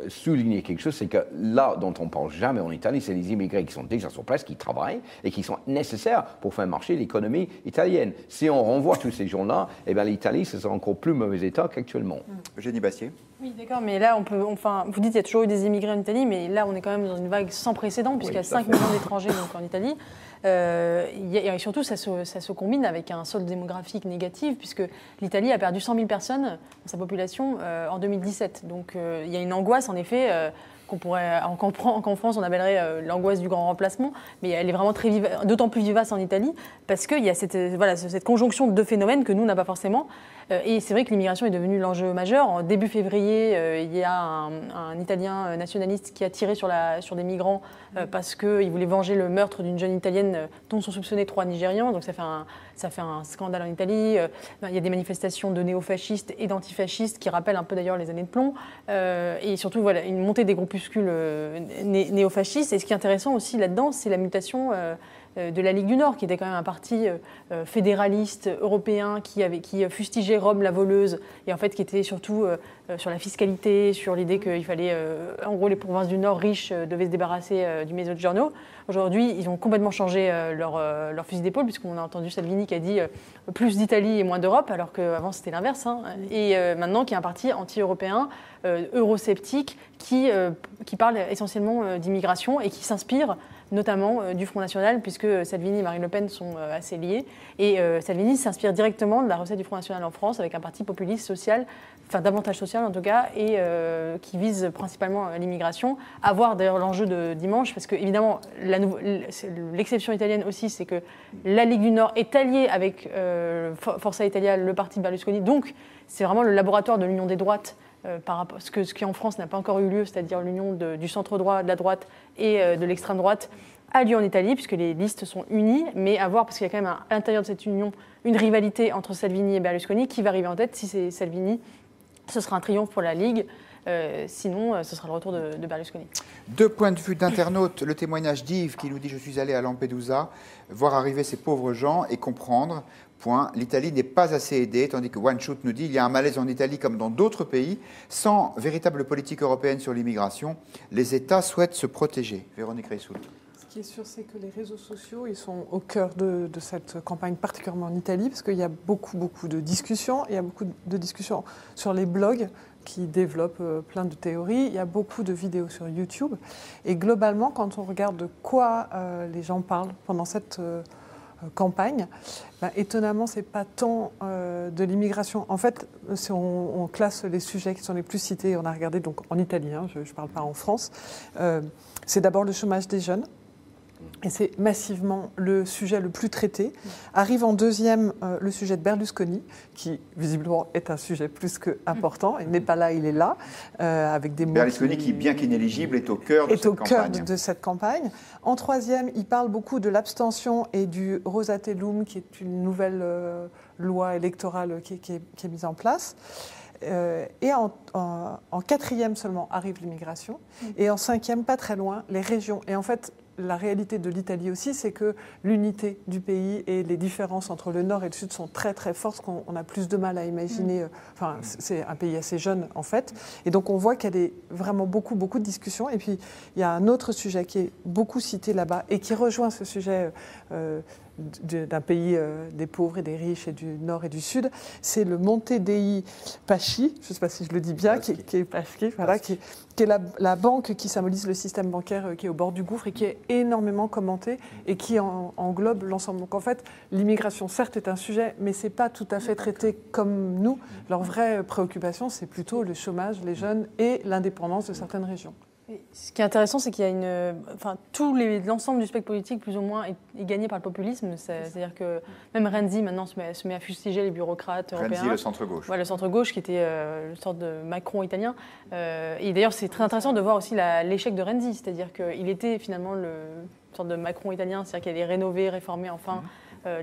souligner quelque chose, c'est que là dont on ne parle jamais en Italie, c'est les immigrés qui sont déjà sur place, qui travaillent et qui sont nécessaires pour faire marcher l'économie italienne. Si on renvoie tous ces gens-là, eh bien l'Italie, ce sera encore plus mauvais état qu'actuellement. Eugénie Bastier. Oui, d'accord, mais là, vous dites qu'il y a toujours eu des immigrés en Italie, mais là, on est quand même dans une vague sans précédent, puisqu'il y a 5 millions d'étrangers en Italie. Et surtout, ça se combine avec un solde démographique négatif, puisque l'Italie a perdu 100 000 personnes dans sa population en 2017. Donc, il y a une angoisse, en effet, qu'en France, on appellerait l'angoisse du grand remplacement, mais elle est vraiment d'autant plus vivace en Italie, parce qu'il y a cette conjonction de deux phénomènes que nous, on n'a pas forcément. Et c'est vrai que l'immigration est devenue l'enjeu majeur. En début février, il y a un Italien nationaliste qui a tiré sur des migrants parce qu'il voulait venger le meurtre d'une jeune Italienne dont sont soupçonnés 3 Nigérians. Donc ça fait un scandale en Italie. Il y a des manifestations de néofascistes et d'antifascistes qui rappellent un peu d'ailleurs les années de plomb. Et surtout, voilà, une montée des groupuscules néofascistes. Et ce qui est intéressant aussi là-dedans, c'est la mutation de la Ligue du Nord, qui était quand même un parti fédéraliste européen qui fustigeait Rome la voleuse, et en fait qui était surtout sur la fiscalité, sur l'idée qu'il fallait, en gros, les provinces du Nord riches devaient se débarrasser du Mezzogiorno. Aujourd'hui, ils ont complètement changé leur fusil d'épaule, puisqu'on a entendu Salvini qui a dit plus d'Italie et moins d'Europe, alors qu'avant c'était l'inverse. Et maintenant, qui est un parti anti-européen, eurosceptique, qui parle essentiellement d'immigration et qui s'inspire notamment du Front National, puisque Salvini et Marine Le Pen sont assez liés. Et Salvini s'inspire directement de la recette du Front National en France, avec un parti populiste social, enfin davantage social en tout cas, et qui vise principalement l'immigration. À voir d'ailleurs l'enjeu de dimanche, parce que évidemment, l'exception italienne aussi, c'est que la Ligue du Nord est alliée avec Forza Italia, le parti de Berlusconi. Donc c'est vraiment le laboratoire de l'union des droites, par rapport à ce qui en France n'a pas encore eu lieu, c'est-à-dire l'union du centre-droit, de la droite et de l'extrême droite, a lieu en Italie, puisque les listes sont unies, mais à voir, parce qu'il y a quand même à l'intérieur de cette union une rivalité entre Salvini et Berlusconi. Qui va arriver en tête? Si c'est Salvini, ce sera un triomphe pour la Ligue. Sinon, ce sera le retour de Berlusconi. 2 points de vue d'internautes. Le témoignage d'Yves qui nous dit « Je suis allé à Lampedusa, voir arriver ces pauvres gens et comprendre. Point. L'Italie n'est pas assez aidée, tandis que One Shoot nous dit il y a un malaise en Italie comme dans d'autres pays. Sans véritable politique européenne sur l'immigration, les États souhaitent se protéger. » Véronique Reissoul. Ce qui est sûr, c'est que les réseaux sociaux, ils sont au cœur de cette campagne, particulièrement en Italie, parce qu'il y a beaucoup de discussions. Il y a beaucoup de discussions sur les blogs qui développent plein de théories. Il y a beaucoup de vidéos sur YouTube. Et globalement, quand on regarde de quoi les gens parlent pendant cette campagne, étonnamment, ce n'est pas tant de l'immigration. En fait, si on classe les sujets qui sont les plus cités, on a regardé donc en Italie, hein, je ne parle pas en France, c'est d'abord le chômage des jeunes. Et c'est massivement le sujet le plus traité. Arrive en deuxième le sujet de Berlusconi, qui visiblement est un sujet plus qu'important. Il n'est pas là, il est là, avec des mots. Berlusconi, qui, bien qu'inéligible, est au cœur de cette campagne. En troisième, il parle beaucoup de l'abstention et du Rosatellum, qui est une nouvelle loi électorale qui est mise en place. Et en quatrième seulement arrive l'immigration. Et en cinquième, pas très loin, les régions. Et en fait, la réalité de l'Italie aussi, c'est que l'unité du pays et les différences entre le nord et le sud sont très très fortes, qu'on a plus de mal à imaginer. Enfin, c'est un pays assez jeune en fait. Et donc on voit qu'il y a vraiment beaucoup de discussions. Et puis il y a un autre sujet qui est beaucoup cité là-bas et qui rejoint ce sujet d'un pays des pauvres et des riches et du nord et du sud, c'est le Monte dei Paschi, je ne sais pas si je le dis bien, qui est Paschi, voilà, qui est la banque qui symbolise le système bancaire qui est au bord du gouffre et qui est énormément commenté et qui englobe l'ensemble. Donc en fait, l'immigration, certes, est un sujet, mais ce n'est pas tout à fait traité comme nous. Leur vraie préoccupation, c'est plutôt le chômage, les jeunes et l'indépendance de certaines régions. Ce qui est intéressant, c'est qu'il y a l'ensemble du spectre politique, plus ou moins, est gagné par le populisme. C'est-à-dire que même Renzi, maintenant, se met à fustiger les bureaucrates européens. Renzi, le centre-gauche. Ouais, le centre-gauche, qui était une sorte de Macron italien. Et d'ailleurs, c'est très intéressant de voir aussi l'échec de Renzi. C'est-à-dire qu'il était finalement une sorte de Macron italien, c'est-à-dire qu'il allait rénover, réformer, enfin...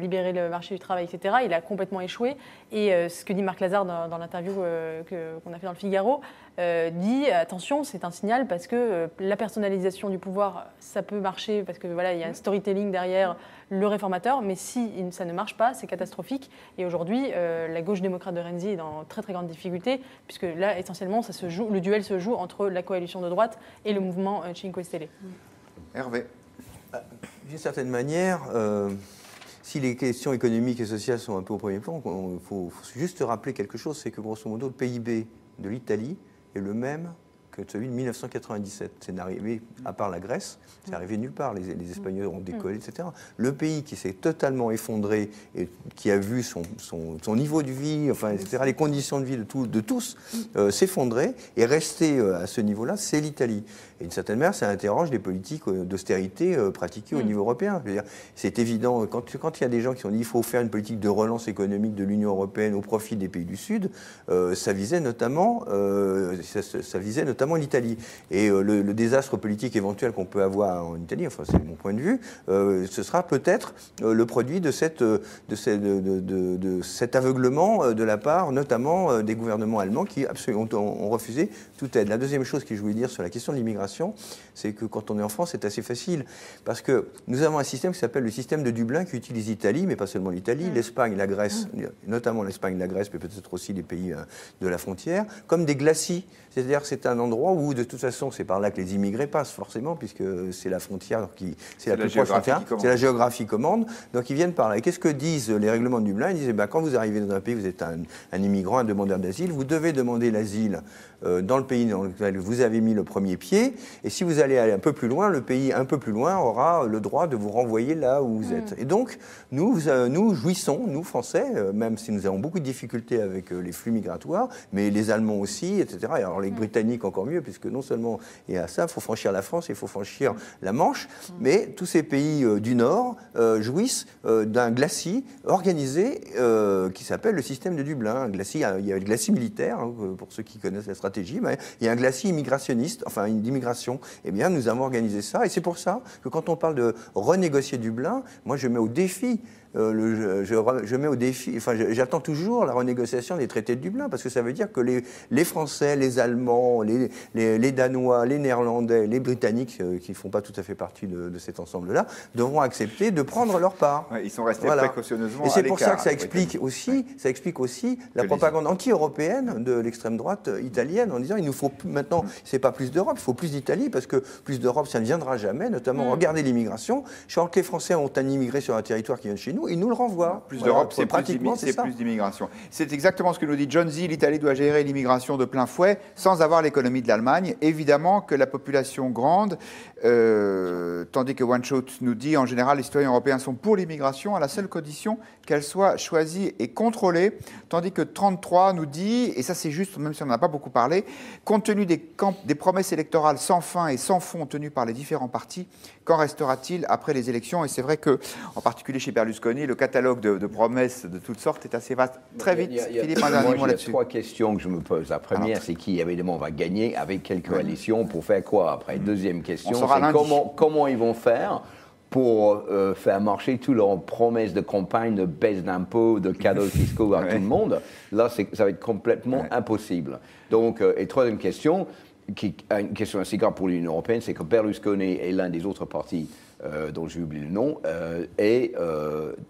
libérer le marché du travail, etc. Il a complètement échoué. Et ce que dit Marc Lazare dans l'interview qu'on a fait dans le Figaro, dit attention, c'est un signal parce que la personnalisation du pouvoir, ça peut marcher parce que voilà, il y a un storytelling derrière le réformateur, mais si ça ne marche pas, c'est catastrophique. Et aujourd'hui, la gauche démocrate de Renzi est dans très très grande difficulté, puisque là, essentiellement, le duel se joue entre la coalition de droite et le mouvement Cinque Stelle. Hervé. D'une certaine manière, si les questions économiques et sociales sont un peu au premier plan, il faut juste rappeler quelque chose, c'est que grosso modo, le PIB de l'Italie est le même que celui de 1997. C'est arrivé, à part la Grèce, c'est arrivé nulle part. Les Espagnols ont décollé, etc. Le pays qui s'est totalement effondré et qui a vu son niveau de vie, enfin, etc., les conditions de vie de tous s'effondrer et rester à ce niveau-là, c'est l'Italie. Et d'une certaine manière, ça interroge les politiques d'austérité pratiquées au niveau européen. Je veux dire, c'est évident, quand il y a des gens qui ont dit qu'il faut faire une politique de relance économique de l'Union européenne au profit des pays du Sud, ça visait notamment l'Italie. Et le désastre politique éventuel qu'on peut avoir en Italie, enfin c'est mon point de vue, ce sera peut-être le produit de cet aveuglement de la part notamment des gouvernements allemands qui absolument ont refusé toute aide. La deuxième chose que je voulais dire sur la question de l'immigration, c'est que quand on est en France, c'est assez facile, parce que nous avons un système qui s'appelle le système de Dublin qui utilise l'Italie, mais pas seulement l'Italie, l'Espagne, la Grèce, notamment l'Espagne, la Grèce, mais peut-être aussi les pays de la frontière, comme des glacis. C'est-à-dire que c'est un endroit où, de toute façon, c'est par là que les immigrés passent, forcément, puisque c'est la frontière c'est la plus proche frontière, c'est la géographie commande, donc ils viennent par là. Et qu'est-ce que disent les règlements de Dublin? Ils disent, quand vous arrivez dans un pays, vous êtes un immigrant, un demandeur d'asile, vous devez demander l'asile dans le pays dans lequel vous avez mis le premier pied, et si vous allez aller un peu plus loin, le pays un peu plus loin aura le droit de vous renvoyer là où vous êtes. Et donc, nous jouissons, nous Français, même si nous avons beaucoup de difficultés avec les flux migratoires, mais les Allemands aussi, etc. Et alors les Britanniques encore mieux, puisque non seulement il y a ça, il faut franchir la France, il faut franchir la Manche, mais tous ces pays du Nord jouissent d'un glacis organisé qui s'appelle le système de Dublin. Un glacis, il y a le glacis militaire, hein, pour ceux qui connaissent la stratégie, mais il y a un glacis immigrationniste, enfin d'immigration. Eh bien, nous avons organisé ça, et c'est pour ça que quand on parle de renégocier Dublin, moi je mets au défi je mets au défi, enfin, j'attends toujours la renégociation des traités de Dublin, parce que ça veut dire que les Français, les Allemands, les Danois, les Néerlandais, les Britanniques, qui ne font pas tout à fait partie de cet ensemble-là, devront accepter de prendre leur part. Ouais, ils sont restés précautionneusement à Et c'est pour ça l'écart, que ça les explique aussi la propagande anti-européenne de l'extrême droite italienne, en disant il nous faut maintenant, c'est pas plus d'Europe, il faut plus d'Italie, parce que plus d'Europe, ça ne viendra jamais, notamment regardez l'immigration. Quand les Français ont un immigré sur un territoire qui vient de chez nous, ils nous le renvoient. Plus d'Europe, c'est plus d'immigration. C'est exactement ce que nous dit John Z. L'Italie doit gérer l'immigration de plein fouet sans avoir l'économie de l'Allemagne. Évidemment que la population grande, tandis que One Shot nous dit en général les citoyens européens sont pour l'immigration à la seule condition qu'elle soit choisie et contrôlée, tandis que 33 nous dit, et ça c'est juste même si on n'en a pas beaucoup parlé, compte tenu des promesses électorales sans fin et sans fond tenues par les différents partis, qu'en restera-t-il après les élections? Et c'est vrai que, en particulier chez Berlusconi, le catalogue de promesses de toutes sortes est assez vaste. Très vite, Philippe, un dernier mot là-dessus. Il y a 3 questions que je me pose. La première, c'est qui, évidemment, va gagner avec quelle coalition pour faire quoi après? Deuxième question, c'est comment ils vont faire pour faire marcher toutes leurs promesses de campagne, de baisse d'impôts, de cadeaux fiscaux à tout le monde. Là, ça va être complètement impossible. Donc, et troisième question, une question assez grave pour l'Union européenne, c'est que Berlusconi est l'un des autres partis dont j'ai oublié le nom, est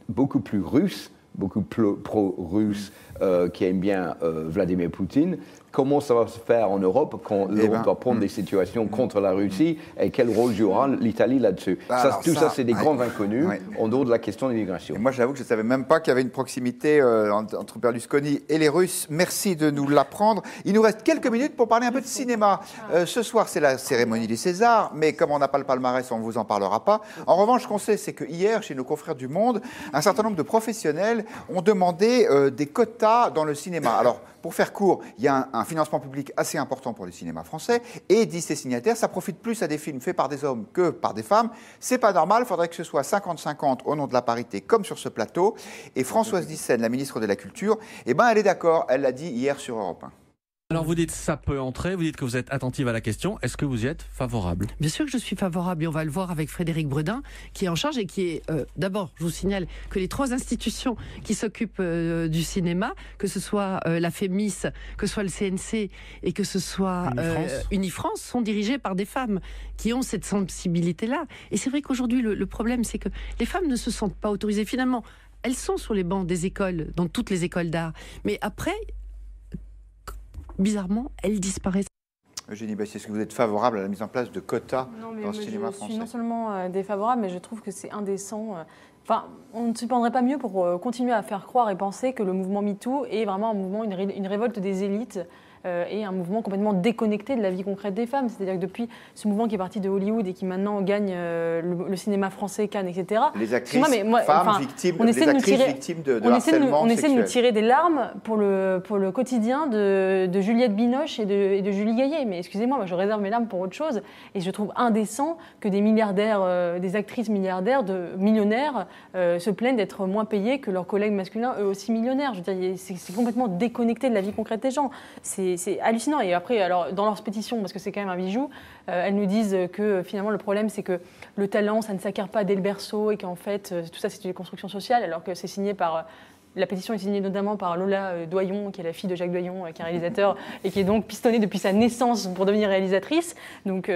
beaucoup plus russe, beaucoup plus pro-russe, qui aime bien Vladimir Poutine. Comment ça va se faire en Europe quand l'Europe doit prendre des situations contre la Russie et quel rôle jouera l'Italie là-dessus? Tout ça, c'est des grands inconnus en dehors de la question de l'immigration. Moi, j'avoue que je ne savais même pas qu'il y avait une proximité entre Berlusconi et les Russes. Merci de nous l'apprendre. Il nous reste quelques minutes pour parler un peu de cinéma. Ce soir, c'est la cérémonie des Césars, mais comme on n'a pas le palmarès, on ne vous en parlera pas. En revanche, ce qu'on sait, c'est que hier, chez nos confrères du Monde, un certain nombre de professionnels ont demandé des quotas dans le cinéma. Alors, pour faire court, il y a un financement public assez important pour le cinéma français et disent les signataires, ça profite plus à des films faits par des hommes que par des femmes. C'est pas normal, il faudrait que ce soit 50-50 au nom de la parité comme sur ce plateau. Et Françoise Dissenne, la ministre de la Culture, elle est d'accord, elle l'a dit hier sur Europe 1. Alors vous dites ça peut entrer, vous dites que vous êtes attentive à la question. Est-ce que vous y êtes favorable? Bien sûr que je suis favorable et on va le voir avec Frédéric Bredin qui est en charge et qui est d'abord, je vous signale que les 3 institutions qui s'occupent du cinéma, que ce soit la FEMIS, que ce soit le CNC et que ce soit Unifrance, sont dirigées par des femmes qui ont cette sensibilité-là. Et c'est vrai qu'aujourd'hui le problème c'est que les femmes ne se sentent pas autorisées. Finalement, elles sont sur les bancs des écoles, dans toutes les écoles d'art. Mais après, bizarrement, elles disparaissent. Eugénie Bastier, est-ce que vous êtes favorable à la mise en place de quotas dans le cinéma français? Je suis non seulement défavorable, mais je trouve que c'est indécent. Enfin, on ne s'y prendrait pas mieux pour continuer à faire croire et penser que le mouvement MeToo est vraiment un mouvement, une révolte des élites et un mouvement complètement déconnecté de la vie concrète des femmes. C'est-à-dire que depuis ce mouvement qui est parti de Hollywood et qui maintenant gagne le cinéma français, Cannes, etc. Les actrices femmes victimes de harcèlement on essaie de nous tirer des larmes pour le quotidien de Juliette Binoche et de Julie Gaillet. Mais excusez-moi, moi je réserve mes larmes pour autre chose. Et je trouve indécent que des milliardaires, des actrices milliardaires, millionnaires, se plaignent d'être moins payées que leurs collègues masculins, eux aussi millionnaires. Je veux dire, c'est complètement déconnecté de la vie concrète des gens. C'est hallucinant. Et après, alors, dans leur pétition, parce que c'est quand même un bijou, elles nous disent que finalement le problème c'est que le talent ça ne s'acquiert pas dès le berceau et qu'en fait tout ça c'est une construction sociale, alors que c'est signé par... La pétition est signée notamment par Lola Doyon, qui est la fille de Jacques Doyon, qui est réalisateur et qui est donc pistonnée depuis sa naissance pour devenir réalisatrice. Donc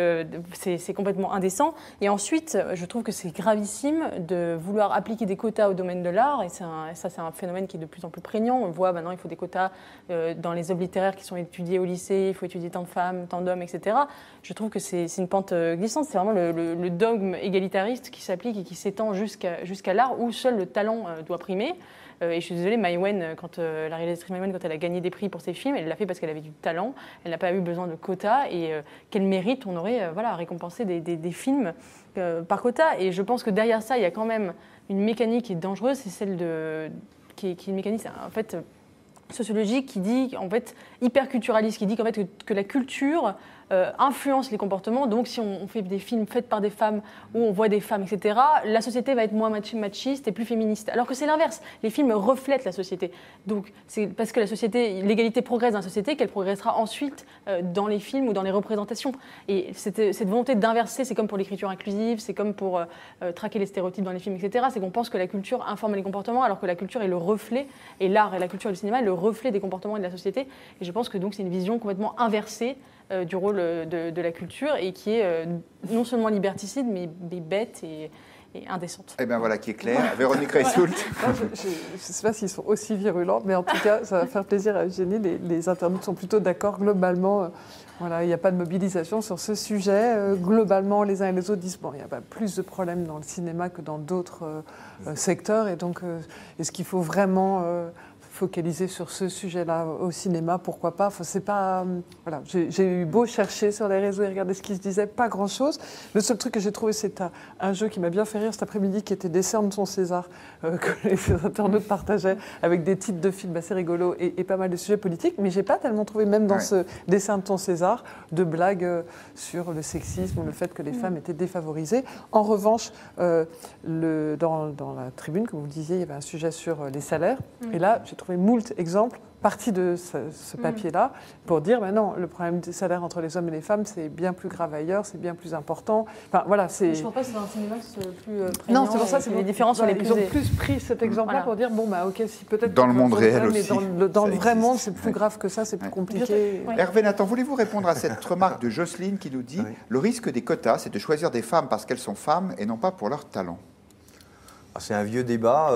c'est complètement indécent. Et ensuite, je trouve que c'est gravissime de vouloir appliquer des quotas au domaine de l'art. Et ça, c'est un phénomène qui est de plus en plus prégnant. On le voit maintenant, il faut des quotas dans les œuvres littéraires qui sont étudiées au lycée. Il faut étudier tant de femmes, tant d'hommes, etc. Je trouve que c'est une pente glissante. C'est vraiment le dogme égalitariste qui s'applique et qui s'étend jusqu'à l'art où seul le talent doit primer. Et je suis désolée, Mai Wen, la réalisatrice Mai Wen, quand elle a gagné des prix pour ses films, elle l'a fait parce qu'elle avait du talent, elle n'a pas eu besoin de quotas, et quel mérite on aurait à récompenser des films par quota. Et je pense que derrière ça, il y a quand même une mécanique qui est dangereuse, c'est celle qui est une mécanique en fait, sociologique qui dit, en fait, hyperculturaliste, qui dit qu'en fait, que la culture influence les comportements. Donc si on fait des films faits par des femmes où on voit des femmes, etc., la société va être moins machiste et plus féministe. Alors que c'est l'inverse. Les films reflètent la société. Donc c'est parce que l'égalité progresse dans la société qu'elle progressera ensuite dans les films ou dans les représentations. Et cette volonté d'inverser, c'est comme pour l'écriture inclusive, c'est comme pour traquer les stéréotypes dans les films, etc. C'est qu'on pense que la culture informe les comportements, alors que la culture est le reflet, et l'art et la culture et le cinéma est le reflet des comportements et de la société. Et je pense que donc c'est une vision complètement inversée du rôle de la culture et qui est non seulement liberticide, mais bête et indécente. Eh bien voilà qui est clair. Véronique Reissoult. Je ne sais pas s'ils sont aussi virulents, mais en tout cas, ça va faire plaisir à Eugénie. Les internautes sont plutôt d'accord globalement. Voilà, il n'y a pas de mobilisation sur ce sujet. Globalement, les uns et les autres disent bon, il y a pas plus de problèmes dans le cinéma que dans d'autres secteurs. Et donc, est-ce qu'il faut vraiment focaliser sur ce sujet-là au cinéma, pourquoi pas. Enfin, c'est pas, voilà, j'ai eu beau chercher sur les réseaux et regarder ce qui se disait, pas grand-chose. Le seul truc que j'ai trouvé, c'est un jeu qui m'a bien fait rire cet après-midi, qui était Décerne son César, que les internautes partageaient, avec des titres de films assez rigolos et pas mal de sujets politiques. Mais j'ai pas tellement trouvé, même dans ce Décerne ton César, de blagues sur le sexisme ou le fait que les femmes étaient défavorisées. En revanche, dans la tribune, comme vous le disiez, il y avait un sujet sur les salaires. Et là, j'ai trouvé moult exemples partie de ce papier-là pour dire ben non, le problème des salaires entre les hommes et les femmes, c'est bien plus grave ailleurs, c'est bien plus important. Enfin, voilà, c'est... Je ne pense pas que c'est dans le cinéma que c'est le plus prégnant. Non, c'est pour ça que les différences sont les plus... Ils ont plus pris cet exemple-là pour dire bon, bah ok, si peut-être... Dans le monde réel aussi. Mais dans le vrai monde, c'est plus grave que ça, c'est plus compliqué. Hervé Nathan, voulez-vous répondre à cette remarque de Jocelyne qui nous dit le risque des quotas, c'est de choisir des femmes parce qu'elles sont femmes et non pas pour leur talent? C'est un vieux débat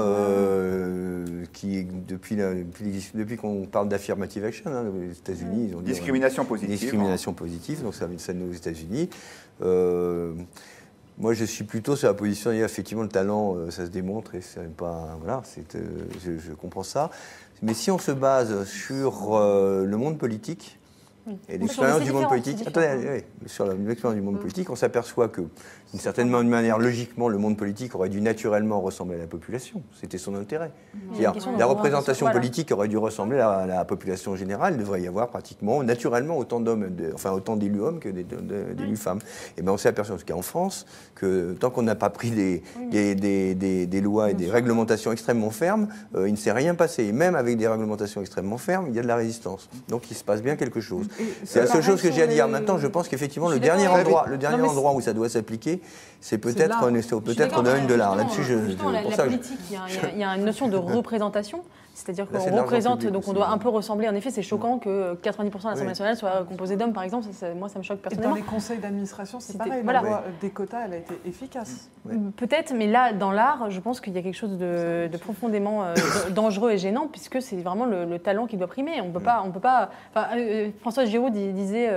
qui, depuis qu'on parle d'affirmative action, hein, aux États-Unis, ils ont dit discrimination positive. Discrimination positive, donc ça nous aux États-Unis. Moi, je suis plutôt sur la position, effectivement, le talent, ça se démontre et c'est pas, voilà, je comprends ça. Mais si on se base sur le monde politique. Et l'expérience du monde politique, sur l'expérience du monde politique, on s'aperçoit que, d'une certaine manière, logiquement, le monde politique aurait dû naturellement ressembler à la population. C'était son intérêt. La représentation politique aurait dû ressembler à la population générale. Il devrait y avoir pratiquement, naturellement, autant d'élus hommes que d'élus femmes. Et bien, on s'est aperçu, en tout cas en France, que tant qu'on n'a pas pris des lois et des réglementations extrêmement fermes, il ne s'est rien passé. Et même avec des réglementations extrêmement fermes, il y a de la résistance. Donc, il se passe bien quelque chose. C'est la seule chose que j'ai à dire. Maintenant, je pense qu'effectivement, le dernier endroit où ça doit s'appliquer, c'est peut-être au domaine de l'art. Là-dessus, la politique, il y a une notion de représentation. C'est-à-dire qu'on représente, donc on doit un peu ressembler. En effet, c'est choquant que 90% de l'Assemblée nationale soit composée d'hommes, par exemple. Moi, ça me choque personnellement. Et dans les conseils d'administration, c'est pareil. Voilà. La loi des quotas, elle a été efficace. Peut-être, mais là, dans l'art, je pense qu'il y a quelque chose de profondément dangereux et gênant, puisque c'est vraiment le talent qui doit primer. On peut pas. François Giraud disait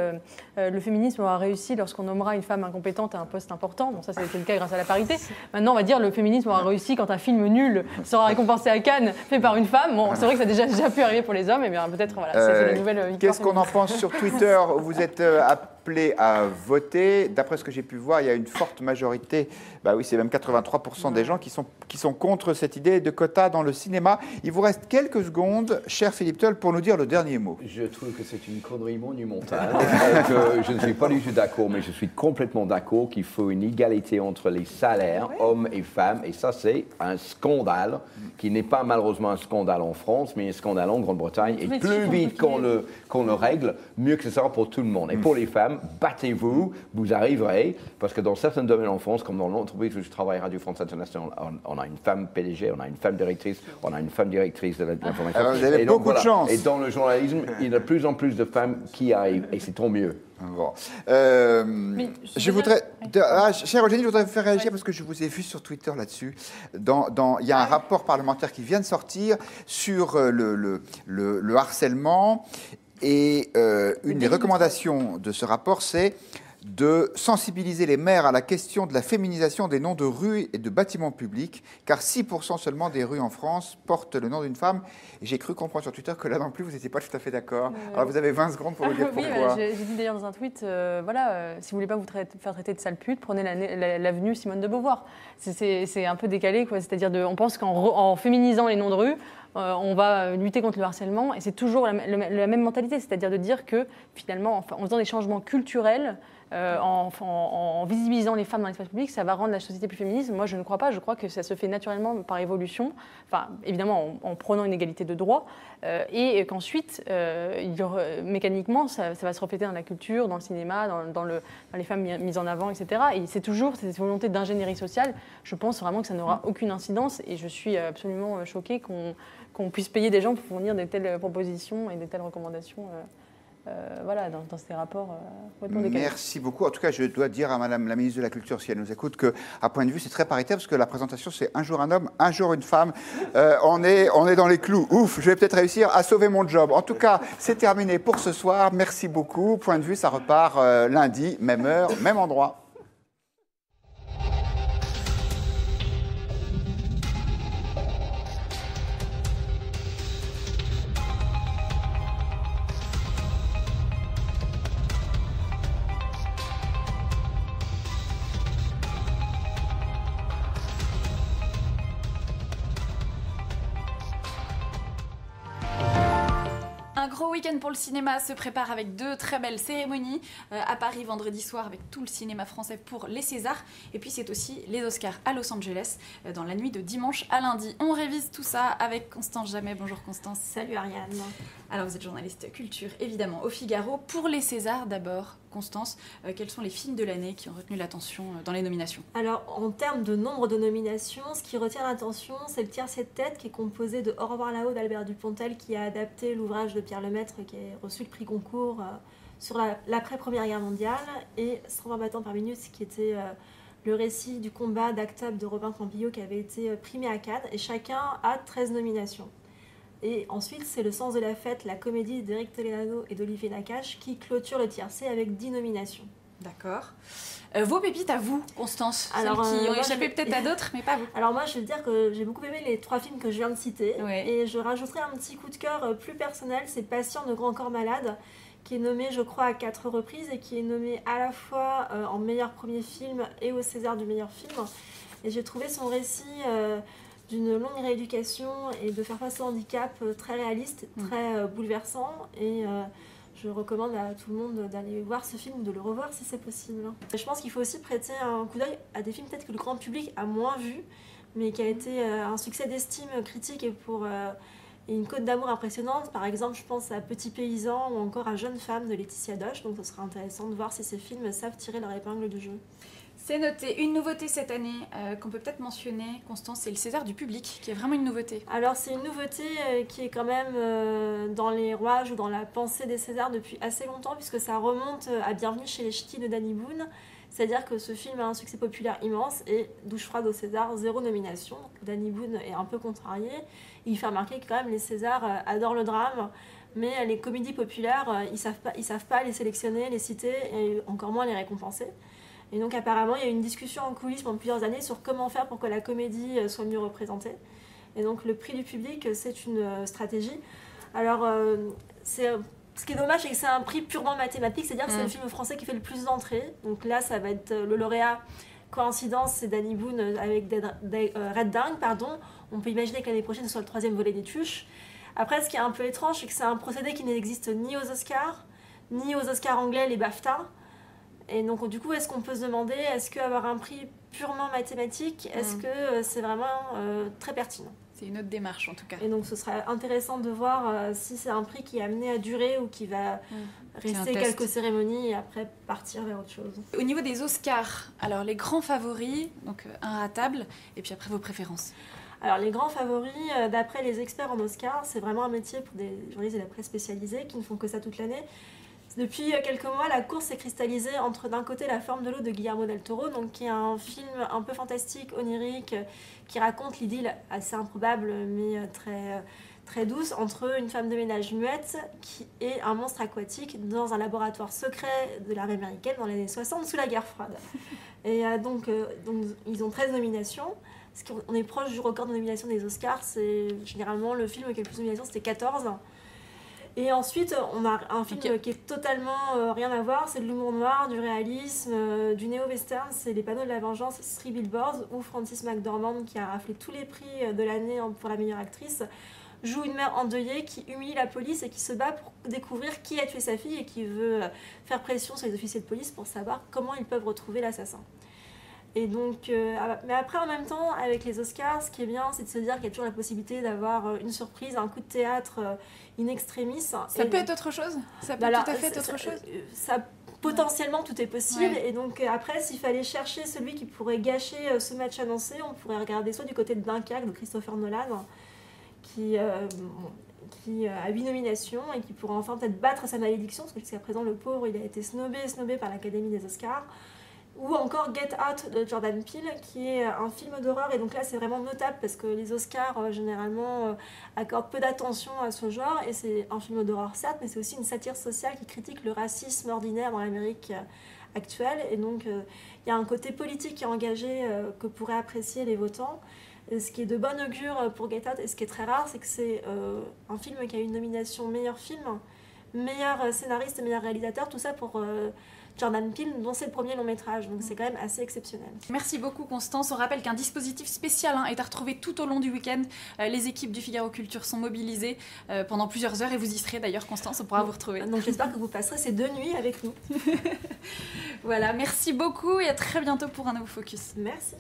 le féminisme aura réussi lorsqu'on nommera une femme incompétente à un poste important. Bon, ça, c'était le cas grâce à la parité. Maintenant, on va dire le féminisme aura réussi quand un film nul sera récompensé à Cannes fait par une femme. Bon, c'est vrai que ça a déjà pu arriver pour les hommes, et bien peut-être, voilà, c'est la nouvelle victoire. Qu'est-ce qu'on en pense sur Twitter? Vous êtes appelés à voter. D'après ce que j'ai pu voir, il y a une forte majorité, bah oui, c'est même 83% des gens qui sont contre cette idée de quota dans le cinéma. Il vous reste quelques secondes, cher Philippe Tull, pour nous dire le dernier mot. Je trouve que c'est une connerie monumentale. Je ne suis pas du tout d'accord, mais je suis complètement d'accord qu'il faut une égalité entre les salaires, hommes et femmes, et ça, c'est un scandale qui n'est pas malheureusement un scandale en France, mais un scandale en Grande-Bretagne. Et plus vite qu'on le règle, mieux que ce sera pour tout le monde. Et pour les femmes, battez-vous, vous arriverez, parce que dans certains domaines en France, comme dans l'entreprise où je travaille, Radio France Internationale, on a une femme PDG, on a une femme directrice, on a une femme directrice de l'information. Alors vous avez beaucoup de chance. Et dans le journalisme, il y a de plus en plus de femmes qui arrivent, et c'est tant mieux. Bon. Je voudrais, chère Eugénie, je voudrais vous faire réagir parce que je vous ai vu sur Twitter là-dessus. Il y a un rapport parlementaire qui vient de sortir sur le harcèlement et une des recommandations de ce rapport, c'est de sensibiliser les maires à la question de la féminisation des noms de rues et de bâtiments publics, car 6% seulement des rues en France portent le nom d'une femme. Et j'ai cru comprendre sur Twitter que là non plus, vous n'étiez pas tout à fait d'accord. Alors vous avez 20 secondes pour nous dire pourquoi. J'ai dit d'ailleurs dans un tweet, si vous voulez pas vous faire traiter de sale pute, prenez l'avenue Simone de Beauvoir. C'est un peu décalé, quoi. C'est-à-dire on pense qu'en féminisant les noms de rue, on va lutter contre le harcèlement, et c'est toujours la même mentalité, c'est-à-dire de dire que finalement, en faisant des changements culturels, en visibilisant les femmes dans l'espace public, ça va rendre la société plus féministe. Moi, je ne crois pas. Je crois que ça se fait naturellement par évolution, enfin, évidemment en prenant une égalité de droit, et qu'ensuite, mécaniquement, ça va se refléter dans la culture, dans le cinéma, dans les femmes mises en avant, etc. Et c'est toujours cette volonté d'ingénierie sociale. Je pense vraiment que ça n'aura aucune incidence, et je suis absolument choquée qu'on puisse payer des gens pour fournir de telles propositions et de telles recommandations. Voilà, dans ces rapports décalés. Merci beaucoup. En tout cas, je dois dire à Madame la ministre de la Culture, si elle nous écoute, qu'à point de vue, c'est très paritaire, parce que la présentation, c'est un jour un homme, un jour une femme. On est dans les clous. Ouf, je vais peut-être réussir à sauver mon job. En tout cas, c'est terminé pour ce soir. Merci beaucoup. Point de vue, ça repart lundi, même heure, même endroit. Un gros week-end pour le cinéma se prépare avec 2 très belles cérémonies. À Paris, vendredi soir, avec tout le cinéma français pour les Césars. Et puis c'est aussi les Oscars à Los Angeles, dans la nuit de dimanche à lundi. On révise tout ça avec Constance Jamet. Bonjour Constance. Salut Ariane. Alors vous êtes journaliste culture, évidemment, au Figaro. Pour les Césars, d'abord, Constance, quels sont les films de l'année qui ont retenu l'attention dans les nominations? Alors, en termes de nombre de nominations, ce qui retient l'attention, c'est le Tiercé de tête, qui est composé de Au revoir là-haut d'Albert Dupontel, qui a adapté l'ouvrage de Pierre Lemaitre, qui a reçu le prix Goncourt sur l'après-première guerre mondiale, et 120 battants par minute, qui était le récit du combat d'Actop de Robin Campillo, qui avait été primé à Cannes, et chacun a 13 nominations. Et ensuite, c'est Le sens de la fête, la comédie d'Éric Toledano et d'Olivier Nakache, qui clôture le tiercé avec 10 nominations. D'accord. Vos pépites à vous, Constance, alors, celles qui ont échappé peut-être à d'autres, mais pas vous. Alors moi, je veux dire que j'ai beaucoup aimé les 3 films que je viens de citer. Ouais. Et je rajouterai un petit coup de cœur plus personnel, c'est Patient de Grand Corps Malade, qui est nommé, je crois, à 4 reprises, et qui est nommé à la fois en meilleur premier film et au César du meilleur film. Et j'ai trouvé son récit d'une longue rééducation et de faire face au handicap très réaliste, très bouleversant, et je recommande à tout le monde d'aller voir ce film, de le revoir si c'est possible. Je pense qu'il faut aussi prêter un coup d'œil à des films peut-être que le grand public a moins vus, mais qui a été un succès d'estime critique et une cote d'amour impressionnante. Par exemple, je pense à Petit Paysan ou encore à Jeune Femme de Laetitia Doche, donc ce sera intéressant de voir si ces films savent tirer leur épingle du jeu. C'est noté. Une nouveauté cette année qu'on peut peut-être mentionner, Constance, c'est le César du public, qui est vraiment une nouveauté. Alors c'est une nouveauté qui est quand même dans les rouages ou dans la pensée des Césars depuis assez longtemps, puisque ça remonte à Bienvenue chez les Ch'tis de Danny Boone. C'est-à-dire que ce film a un succès populaire immense et douche froide au César, 0 nomination. Donc Danny Boone est un peu contrarié. Il fait remarquer que quand même les Césars adorent le drame, mais les comédies populaires, ils savent pas les sélectionner, les citer et encore moins les récompenser. Et donc apparemment, il y a eu une discussion en coulisses pendant plusieurs années sur comment faire pour que la comédie soit mieux représentée. Et donc le prix du public, c'est une stratégie. Alors, ce qui est dommage, c'est que c'est un prix purement mathématique, c'est-à-dire que c'est le film français qui fait le plus d'entrées. Donc là, ça va être le lauréat. Coïncidence, c'est Danny Boone avec Red Dawn, pardon. On peut imaginer que l'année prochaine, ce soit le 3e volet des Tuches. Après, ce qui est un peu étrange, c'est que c'est un procédé qui n'existe ni aux Oscars, ni aux Oscars anglais, les BAFTA. Et donc, du coup, est-ce qu'on peut se demander, est-ce qu'avoir un prix purement mathématique, est-ce que c'est vraiment très pertinent? C'est une autre démarche, en tout cas. Et donc, ce sera intéressant de voir si c'est un prix qui est amené à durer ou qui va rester quelques cérémonies et après partir vers autre chose. Au niveau des Oscars, alors les grands favoris, donc inratables, et puis après vos préférences. Alors, les grands favoris, d'après les experts en Oscars, c'est vraiment un métier pour des journalistes de la presse spécialisée qui ne font que ça toute l'année. Depuis quelques mois, la course s'est cristallisée entre d'un côté La Forme de l'eau de Guillermo del Toro, donc qui est un film un peu fantastique, onirique, qui raconte l'idylle assez improbable mais très douce entre une femme de ménage muette et un monstre aquatique dans un laboratoire secret de l'armée américaine dans les années 60 sous la guerre froide. Et donc ils ont 13 nominations. On est proche du record de nomination des Oscars. C'est généralement le film qui a le plus de nominations, c'était 14. Et ensuite, on a un film qui est totalement rien à voir, c'est de l'humour noir, du réalisme, du néo-western, c'est Les Panneaux de la Vengeance, Three Billboards, où Frances McDormand, qui a raflé tous les prix de l'année pour la meilleure actrice, joue une mère endeuillée qui humilie la police et qui se bat pour découvrir qui a tué sa fille et qui veut faire pression sur les officiers de police pour savoir comment ils peuvent retrouver l'assassin. Et donc, mais après, en même temps, avec les Oscars, ce qui est bien, c'est de se dire qu'il y a toujours la possibilité d'avoir une surprise, un coup de théâtre in extremis. Ça peut être autre chose. Ça peut tout à fait être autre chose. Potentiellement, tout est possible. Ouais. Et donc, après, s'il fallait chercher celui qui pourrait gâcher ce match annoncé, on pourrait regarder soit du côté de Dunkerque, de Christopher Nolan, qui a 8 nominations et qui pourrait enfin peut-être battre sa malédiction, parce que jusqu'à présent, le pauvre, il a été snobé par l'Académie des Oscars. Ou encore Get Out de Jordan Peele, qui est un film d'horreur. Et donc là, c'est vraiment notable parce que les Oscars, généralement, accordent peu d'attention à ce genre. Et c'est un film d'horreur, certes, mais c'est aussi une satire sociale qui critique le racisme ordinaire dans l'Amérique actuelle. Et donc, il y a un côté politique qui est engagé que pourraient apprécier les votants. Et ce qui est de bon augure pour Get Out, et ce qui est très rare, c'est que c'est un film qui a une nomination meilleur film, meilleur scénariste et meilleur réalisateur. Tout ça pour... Jordan Peele, dont c'est le premier long métrage, donc c'est quand même assez exceptionnel. Merci beaucoup Constance. On rappelle qu'un dispositif spécial est à retrouver tout au long du week-end. Les équipes du Figaro Culture sont mobilisées pendant plusieurs heures et vous y serez d'ailleurs Constance, on pourra vous retrouver. Donc j'espère que vous passerez ces 2 nuits avec nous. Voilà, merci beaucoup et à très bientôt pour un nouveau Focus. Merci.